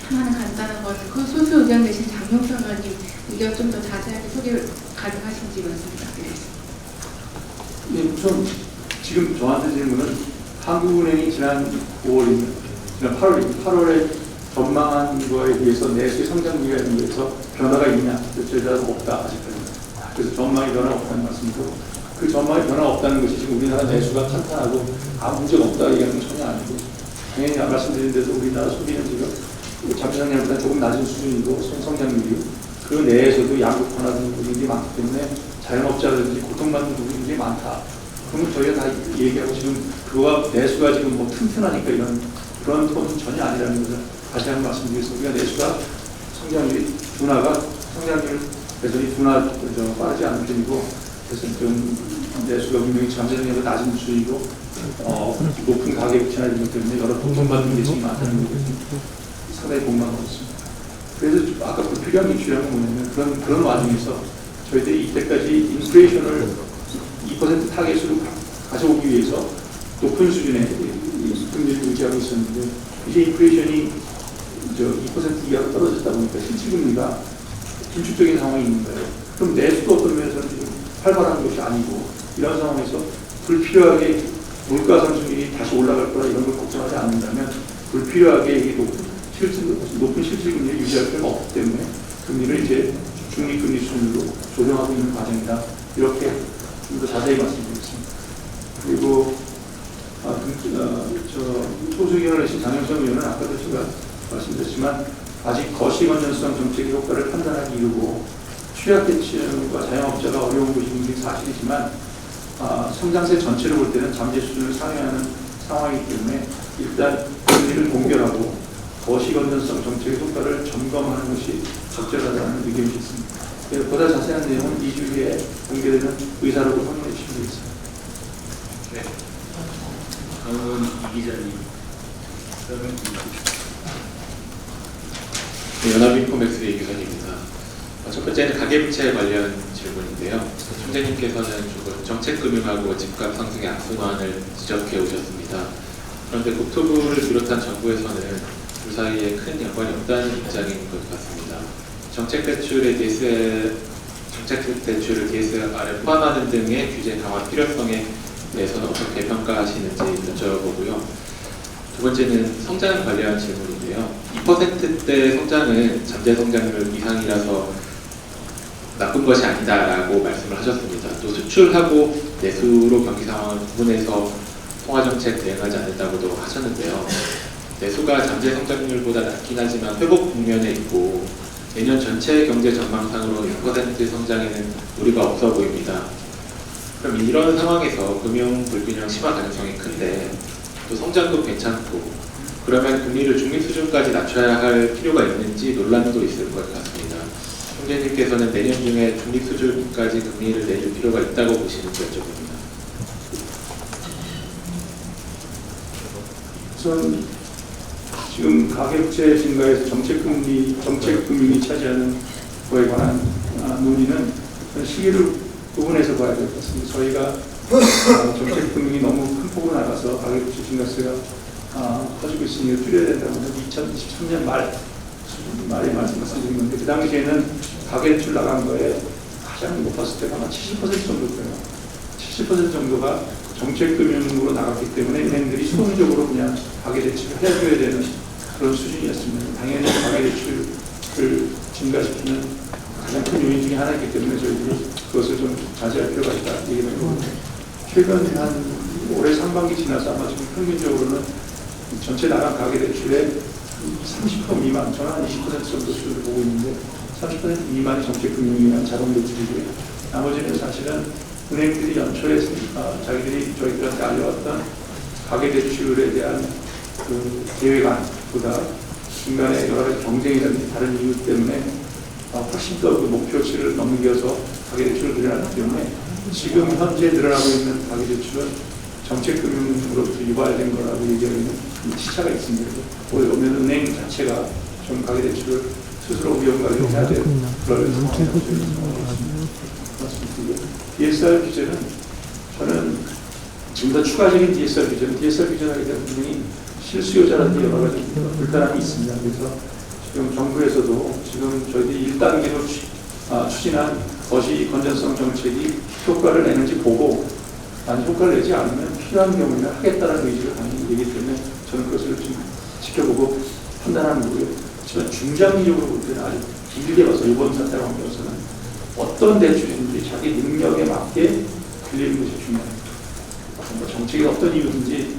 하나는 간단한 것은 소수 의견 내신 장용선 의원님 의견 좀 더 자세하게 소개 가능하신지 말씀 부탁드리겠습니다. 네, 우선 지금 저한테 질문은 한국은행이 지난 5월입니다. 지난 8월에 전망한 거에 비해서 내수의 성장률에 대해서 변화가 있냐? 저희가 없다 아직까지. 그래서 전망이 변화 없다는 말씀이고 그 전망이 변화 없다는 것이 지금 우리나라 내수가 탄탄하고 아무 문제가 없다 얘기하는 건 전혀 아니고 당연히 말씀드린 대로 우리나라 소비는 지금 잠시작년보다 조금 낮은 수준이고 성장률이 그 내에서도 양극 변화되는 부분이 많기 때문에 자영업자라든지 고통받는 부분이 많다. 그러면 저희가 다 얘기하고 지금 그거가 내수가 지금 뭐 튼튼하니까 이런 그런 톤은 전혀 아니라는 것을 다시 한번 말씀드리겠습니다. 우리가 내수가 성장률이 성장률 배선이 빠르지 않은 편이고 그래서 좀 내수가 분명히 잠재적으로 낮은 수준이고 높은 가격 진화이기 때문에 여러 고통받는 게 지금 많다는 것을 상당히 공감하고 있습니다. 그래서 아까 불필요한 게 중요한 건 뭐냐면 그런 와중에서 저희들이 이때까지 인플레이션을 2% 타겟으로 가져오기 위해서 높은 수준의 금리를 유지하고 있었는데 이제 인플레이션이 2% 이하로 떨어졌다 보니까 실질금리가 긴축적인 상황이 있는 거예요. 그럼 내수도 어떤 면에서는 지금 활발한 것이 아니고 이런 상황에서 불필요하게 물가 상승률이 다시 올라갈 거라 이런 걸 걱정하지 않는다면 불필요하게 이 높은 실질금리를 유지할 필요가 없기 때문에 금리를 이제 중립금리 수준으로 조정하고 있는 과정이다. 이렇게 좀 더 자세히 말씀드리겠습니다. 그리고 소수 의견을 내신 장영선 의원은 아까도 제가 말씀드렸지만 아직 거시 건전성 정책의 효과를 판단하기 이르고 취약계층과 자영업자가 어려운 것이 사실이지만 성장세 전체를 볼 때는 잠재 수준을 상회하는 상황이기 때문에 일단 금리를 동결하고 거시 건전성 정책의 효과를 점검하는 것이 적절하다는 의견이 있습니다. 보다 자세한 내용은 2주 후에 공개되는 의사록을 확인해 주시면 되겠습니다. 네. 다음은 이 기자님. 네, 연합인포맥스의 이규선입니다. 첫 번째는 가계부채 관련 질문인데요. 총재님께서는 조금 정책금융하고 집값 상승의 악순환을 지적해 오셨습니다. 그런데 국토부를 비롯한 정부에서는 둘 사이에 큰 연관이 없다는 입장인 것 같습니다. 정책 대출을 DSR에 포함하는 등의 규제 강화 필요성에 대해서는 어떻게 평가하시는지 여쭤보고요. 두 번째는 성장 관련 질문인데요. 2%대 성장은 잠재 성장률 이상이라서 나쁜 것이 아니다라고 말씀을 하셨습니다. 또 수출하고 내수로 경기 상황을 구분해서 통화정책 대응하지 않는다고도 하셨는데요. 내수가 잠재 성장률보다 낮긴 하지만 회복 국면에 있고 내년 전체 경제 전망상으로 6% 성장에는 무리가 없어 보입니다. 그럼 이런 상황에서 금융 불균형 심화 가능성이 큰데 또 성장도 괜찮고 그러면 금리를 중립 수준까지 낮춰야 할 필요가 있는지 논란도 있을 것 같습니다. 총재님께서는 내년 중에 중립 수준까지 금리를 내릴 필요가 있다고 보시는지 여쭤봅니다. 우선 지금 가계부채 증가에서 정책금융이 차지하는 거에 관한 논의는 시기를 구분해서 봐야 될 것 같습니다. 저희가 정책금융이 너무 큰 폭으로 나가서 가계부채 증가세가 커지고 있으니 줄여야 된다고 해서 2023년 말에 말씀드린 건데 그 당시에는 가계대출 나간 거에 가장 높았을 때가 아마 70% 정도였어요. 70% 정도가 정책금융으로 나갔기 때문에 은행들이 수동적으로 그냥 가계대출을 해줘야 되는 그런 수준이었습니다. 당연히 가계대출을 증가시키는 가장 큰 요인 중에 하나이기 때문에 저희들이 그것을 좀 자제할 필요가 있다 얘기를 하고 최근 한 올해 상반기 지나서 아마 지금 평균적으로는 전체 나간 가계대출의 30% 미만, 저는 한 20% 정도 수준을 보고 있는데 30% 미만이 정책금융이나 자동대출이고요. 나머지는 사실은 은행들이 연초에 자기들이 저희들한테 알려왔던 가계대출에 대한 그 계획안보다 중간에 여러 가지 경쟁이라든지 다른 이유 때문에 훨씬 더 그 목표치를 넘겨서 가계대출을 늘어나기 때문에 지금 현재 늘어나고 있는 가계대출은 정책금융으로부터 유발된 거라고 얘기하는 시차가 있습니다. 오늘 오면 은행 자체가 좀 가계대출을 스스로 위험 관리를 해야 될 그런 상황이라고 말씀드리고, DSR 규제는 저는 지금 더 추가적인 DSR 규제하게 되면 분명히 실수요자라든지 여러 가지 불편함이 있습니다. 그래서 지금 정부에서도 지금 저희들이 1단계로 추진한 거시 건전성 정책이 효과를 내는지 보고, 만약 효과를 내지 않으면 필요한 경우에는 하겠다는 의지를 가지고 있기 때문에 저는 그것을 좀 지켜보고 판단하는 거고요. 저는 중장기적으로 볼 때는 아주 길게 봐서 이번 사태와 관계해서는 어떤 대출인지 자기 능력에 맞게 빌리는 것이 중요합니다. 정책이 어떤 이유든지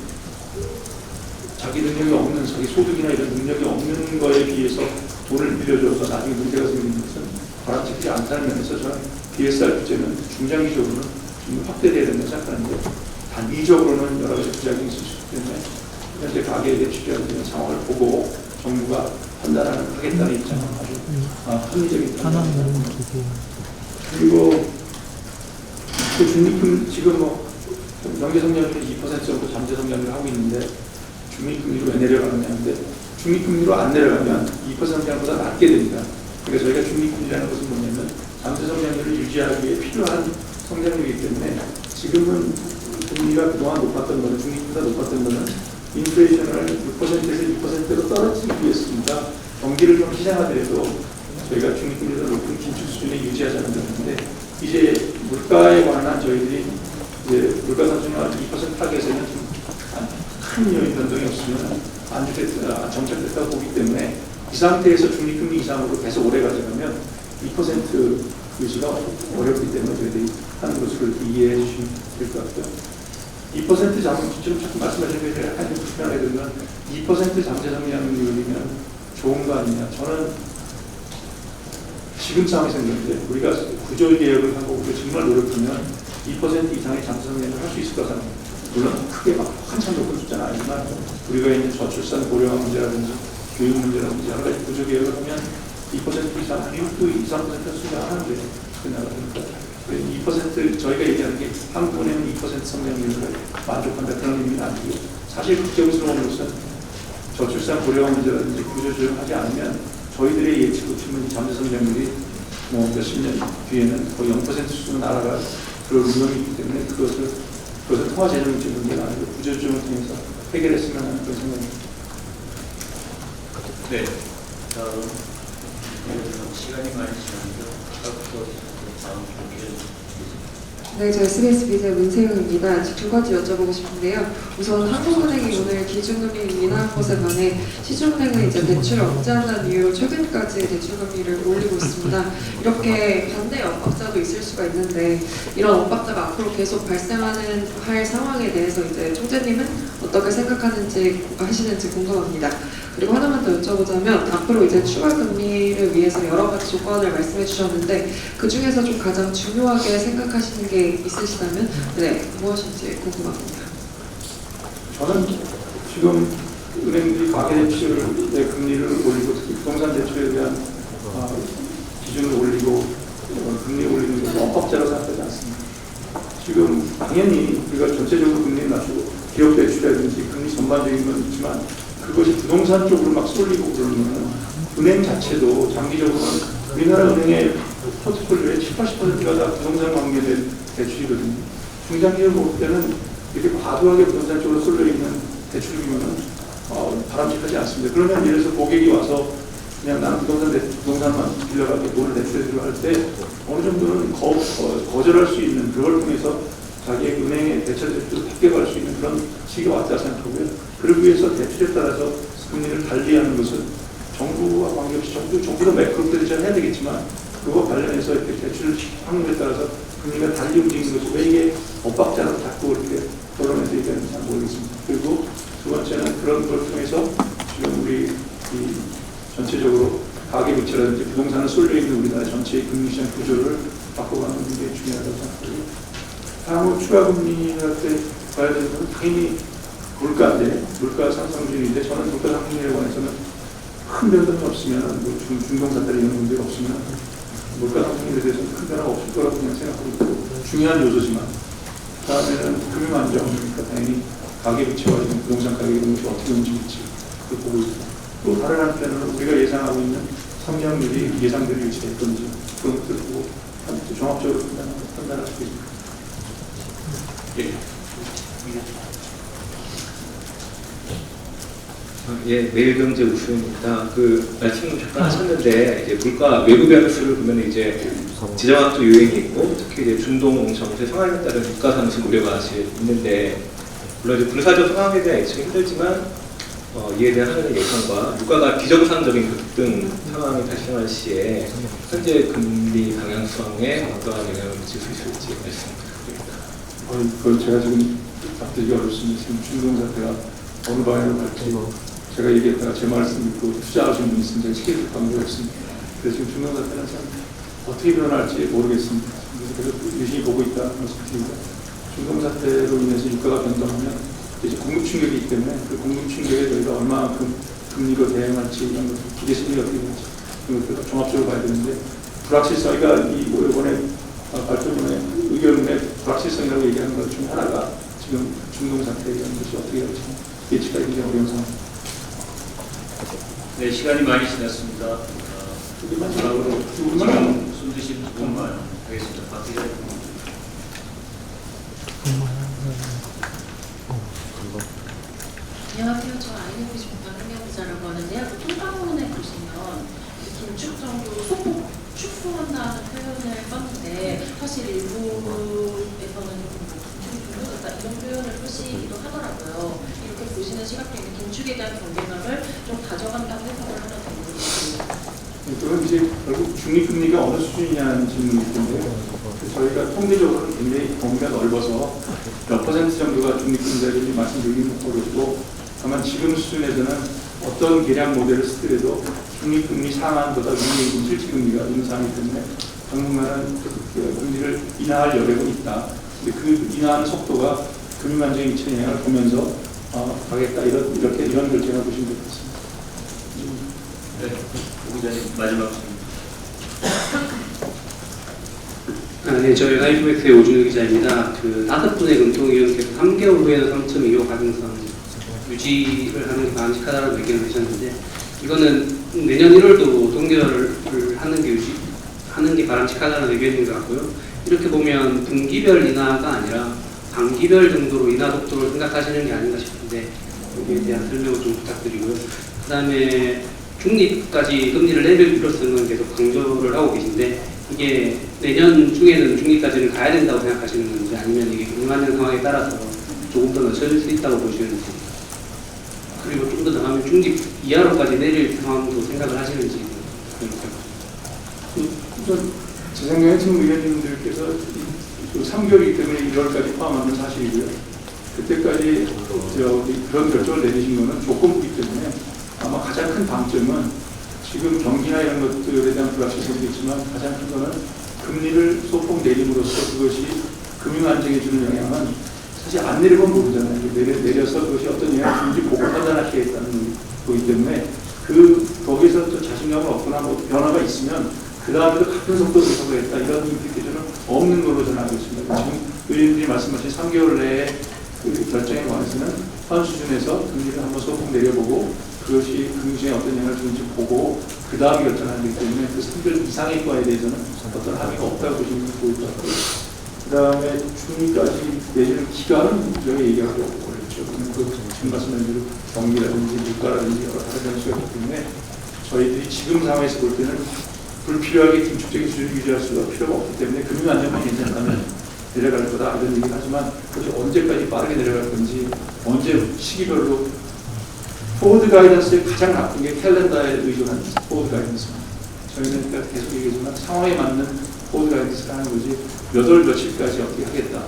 자기 능력이 없는, 자기 소득이나 이런 능력이 없는 거에 비해서 돈을 빌려줘서 나중에 문제가 생기는 것은 바람직하지 않다는 면에서 저는 DSR 규제는 중장기적으로는 좀 확대돼야 된다고 생각하는데, 단기적으로는 여러 가지 부작용이 있을 수 있기 때문에 현재 가계대출이라는 상황을 보고 정부가 판단하는 하겠다는 입장은 아주 합리적인 입장입니다. 그리고 그 중립금 지금 경제성장률이 2% 정도 잠재성장률을 하고 있는데 중립금리로 왜 내려가느냐 하는데, 중립금리로 안 내려가면 2% 성장보다 낮게 됩니다. 그러니까 저희가 중립금리라는 것은 뭐냐면 잠재성장률을 유지하기 위해 필요한 성장률이기 때문에 지금은 금리가 그동안 높았던 거는, 중립보다 높았던 거는 인플레이션을 6%에서 2%로 떨어뜨리기 위해서입니다. 경기를 좀 희생하더라도 저희가 중립금리보다 높은 긴축 수준에 유지하자는 것인데, 이제 물가에 관한 저희들이 이제 물가 상승률 2% 타겟에는 좀 큰 요인 변동이 없으면 정착됐다고 보기 때문에 이 상태에서 중립금리 이상으로 계속 오래 가져가면 2% 유지가 어렵기 때문에 저희들이 하는 것을 이해해 주시면 될 것 같고요. 2% 지금 자꾸 말씀하시는 게 약간 좀 불편하게 들면 2% 잠재성장률이면 좋은 거 아니냐. 저는 지금 상황이 생겼는데 우리가 구조개혁을 하고 우리가 정말 노력하면 2% 이상의 잠재성장률을 할 수 있을 것 같습니다. 물론 크게 막 한참 높은 숫자는 아니지만 우리가 있는 저출산 고령화 문제라든지 교육 문제라든지 여러 가지 구조개혁을 하면 2% 이상, 미국도 2, 3% 수준하는데 그나라니까 2% 저희가 얘기하는 게 한국은행은 2% 성장률을 만족한다 그런 의미는 아니고, 사실 걱정스러운 것은 저출산 고령화 문제라든지 구조조정하지 않으면 저희들의 예측 치면 잠재성장률이 몇십 년 뒤에는 거의 0% 수준으로 날아갈 그런 운명이 있기 때문에 그것은 통화재정적 문제가 아니고 구조조정을 통해서 해결했으면 하는 그런 생각입니다. 네. 다음 시간이 많이 지났는데 아까부터 다음 준비해 주시겠습니다. 네, 저 SBS 비제 문세영입니다. 두 가지 여쭤보고 싶은데요. 우선 한국은행이 오늘 기준금리 인하한 것에 반해 시중은행은 이제 대출을 억제한다는 이유로 최근까지 대출금리를 올리고 있습니다. 이렇게 반대 엇박자도 있을 수가 있는데 이런 엇박자가 앞으로 계속 할 상황에 대해서 이제 총재님은 어떻게 하시는지 궁금합니다. 그리고 하나만 더 여쭤보자면 앞으로 이제 추가 금리를 위해서 여러 가지 조건을 말씀해 주셨는데 그 중에서 좀 가장 중요하게 생각하시는 게 있으시다면 무엇인지 궁금합니다. 저는 지금 은행들이 가계대출의 금리를 올리고 특히 부동산 대출에 대한 기준을 올리고 금리를 올리는 것은 엇박자라고 생각하지 않습니다. 지금 당연히 우리가 전체적으로 금리를 낮추고 기업 대출이라든지 금리 전반적인 건 있지만 그것이 부동산 쪽으로 막 쏠리고 그러면 은행 자체도 장기적으로는 우리나라 은행의 포트폴리오의 70~80%가 다 부동산 관계된 대출이거든요. 중장기적으로 볼 때는 이렇게 과도하게 부동산 쪽으로 쏠려있는 대출이면 바람직하지 않습니다. 그러면 예를 들어서 고객이 와서 그냥 나는 부동산만 빌려가지고 돈을 대출해주려 할 때 어느 정도는 거절할 수 있는, 그걸 통해서 자기의 은행의 대출을 합격할 수 있는 그런 시기가 왔다 생각하고요. 그러기 위해서 대출에 따라서 금리를 달리하는 것은 정부와 관계없이 정부도 매크로 프레셔를 해야 되겠지만 그거 관련해서 이렇게 대출 확률에 따라서 금리가 달리 움직이는 것이 왜 이게 엇박자로 자꾸 이렇게 언론에서 될지 잘 모르겠습니다. 그리고 두 번째는 그런 걸 통해서 지금 우리 이 전체적으로 가계부채라든지 부동산을 쏠려 있는 우리나라 전체의 금융시장 구조를 바꿔가는 게 굉장히 중요하다고 생각하고요. 향후 추가 금리할 때 봐야 되는 건 당연히 물가인데, 물가 상승 중인데, 저는 물가 상승에 관해서는 큰 변동이 없으면, 뭐 중동사태 이런 문제가 없으면 물가 상승에 대해서는 큰 변화가 없을 거라고 그냥 생각하고 있고, 중요한 요소지만 다음에는 금융 안정이니까 당연히 가계부채와 지금 부동산 가격 이런 것이 어떻게 움직일지 그걸 보고 있고, 또 다른 한편으로는 우리가 예상하고 있는 성장률이 예상대로 유지될 건지 그런 것들을 보고 종합적으로 판단할 수 있습니다. 예, 매일경제 우수입니다. 그 말씀 잠깐 하셨는데 이제 물가 외부 변수를 보면 이제 지정학적 요인이 있고 특히 이제 중동 정세 상황에 따른 물가 상승 우려가 사실 있는데 물론 이제 군사적 상황에 대한 예측이 힘들지만 이에 대한 하나의 예상과 물가가 비정상적인 급등 상황이 발생할 시에 현재 금리 방향성에 어떠한 영향을 미칠 수 있을지 말씀 부탁드립니다. 그걸 제가 지금 답드리기 어렵습니다. 지금 중동 사태가 어느 방향으로 갈지 제가 얘기했다가 제 말씀 듣고 투자하시는 분이 있으면 제가 책임질 방법이 없습니다. 그래서 지금 중동 사태는 참 어떻게 변할지 모르겠습니다. 그래서 유심히 보고 있다는 말씀드립니다. 중동 사태로 인해서 유가가 변동하면 이제 공급 충격이기 때문에 그 공급 충격에 저희가 얼마만큼 금리로 대응할지 이런 것들 기대 심리가 어떻게 될지 이런 것들을 종합적으로 봐야 되는데 불확실성이가 이번에 발표문의 의견의 불확실성이라고 얘기하는 것 중 하나가 지금 중동 사태에 대한 것이 어떻게 될지 예측하기 굉장히 어려운 상황입니다. 네, 시간이 많이 지났습니다. 마지막으로 손 드신 두 분만 하겠습니다. 박 기자님. 안녕하세요. 저 아이니비즘 박은경 기자라고 하는데요. 통과문에 보시면 긴축 정도 소폭 축소한다는 표현을 썼는데 사실 일부에서는 긴축이 중요하다 이런 표현을 쓰시기도 하더라고요. 이렇게 보시는 시각도 있는 긴축에 대한 경계감을 좀 가져간다고 해석을 하면 되겠습니다. 그건 이제 결국 중립금리가 어느 수준이냐는 질문일 텐데요. 저희가 통계적으로는 굉장히 범위가 넓어서 몇 퍼센트 정도가 중립금리인지 말씀드리기는 어렵고 다만 지금 수준에서는 어떤 계량 모델을 쓰더라도 중립금리 상한보다 위에 있는 실질금리가 인상하기 때문에 당분간은 금리를 인하할 여력은 있다. 근데 그 인하하는 속도가 금융 안정에 미치는 영향을 보면서 가겠다 이런 결정을 보시면 될 것 같습니다. 네, 오 기자님 마지막 질문. 네, 저희 하이브맥스의 오준우 기자입니다. 그 5분의 금통위원께서 3개월 후에는 3.25 가능성 유지를 하는 게 바람직하다는 의견을 주셨는데 이거는 내년 1월도 동결을 하는 게 바람직하다는 의견인 것 같고요. 이렇게 보면 분기별 인하가 아니라 반기별 정도로 인하 속도를 생각하시는 게 아닌가 싶은데 여기에 대한 설명을 좀 부탁드리고요. 그 다음에 중립까지 금리를 내릴 필요성은 계속 강조를 하고 계신데 이게 내년 중에는 중립까지는 가야 된다고 생각하시는 건지 아니면 이게 경과하는 상황에 따라서 조금 더 늦춰질 수 있다고 보시는지 그리고 좀 더 나가면 중립 이하로까지 내릴 상황도 생각을 하시는지 우선 제 생각에 지금 의원님들께서 3개월이기 때문에 1월까지 포함하는 건 사실이고요. 그때까지 그런 결정을 내리신 것은 조건부이기 때문에 아마 가장 큰 방점은 지금 경기나 이런 것들에 대한 불확실성도 있지만 가장 큰 거는 금리를 소폭 내림으로써 그것이 금융 안정에 주는 영향은 사실 안 내리면 모르잖아요. 내려서 그것이 어떤 영향을 주는지 보고 판단하시겠다는 거기 때문에 거기서 또 자신감을 얻거나 뭐 변화가 있으면 그 다음에도 같은 속도로 해석을 했다 이런 임플리케이션은 없는 걸로 저는 알고 있습니다. 지금 의원님들이 말씀하신 3개월 내에 그 결정에 관해서는 현 수준에서 금리를 한번 소폭 내려보고 그것이 금융시장에 어떤 영향을 주는지 보고 그 다음에 결정하는 거기 때문에 그 3개월 이상의 거에 대해서는 어떤 합의가 없다고 보시면 좋을 것 같고요. 그 다음에 중위까지 내지는 기간은 여기 얘기하기 어렵죠. 지금 말씀하신 대로 경기라든지 물가라든지 여러 다른 변수가 있기 때문에 저희들이 지금 상황에서 볼 때는 불필요하게 긴축적인 수준을 유지할 수가 필요가 없기 때문에 금융 안정만 괜찮다면 내려갈 거다 이런 얘기를 하지만 그것이 언제까지 빠르게 내려갈 건지 언제 시기별로 포워드 가이던스의 가장 나쁜 게 캘린더에 의존한 포워드 가이던스입니다. 저희는 그러니까 계속 얘기하지만 상황에 맞는 포워드 가이던스를 하는 거지 몇 월 며칠까지 어떻게 하겠다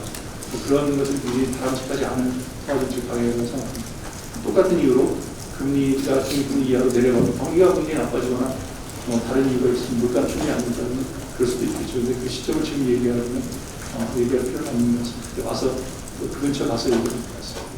뭐 그런 것들이 바람직하지 않은 통화정책 방향이라고 생각합니다. 똑같은 이유로 금리가 중금리 이하로 내려가고 경기가 굉장히 나빠지거나 다른 이유가 있으면 물가 충분히 안 된다면 그럴 수도 있겠죠. 근데 그 시점을 지금 얘기하려면 얘기할 필요는 없는 것 같습니다. 와서 그 근처 가서 얘기할 것 같습니다.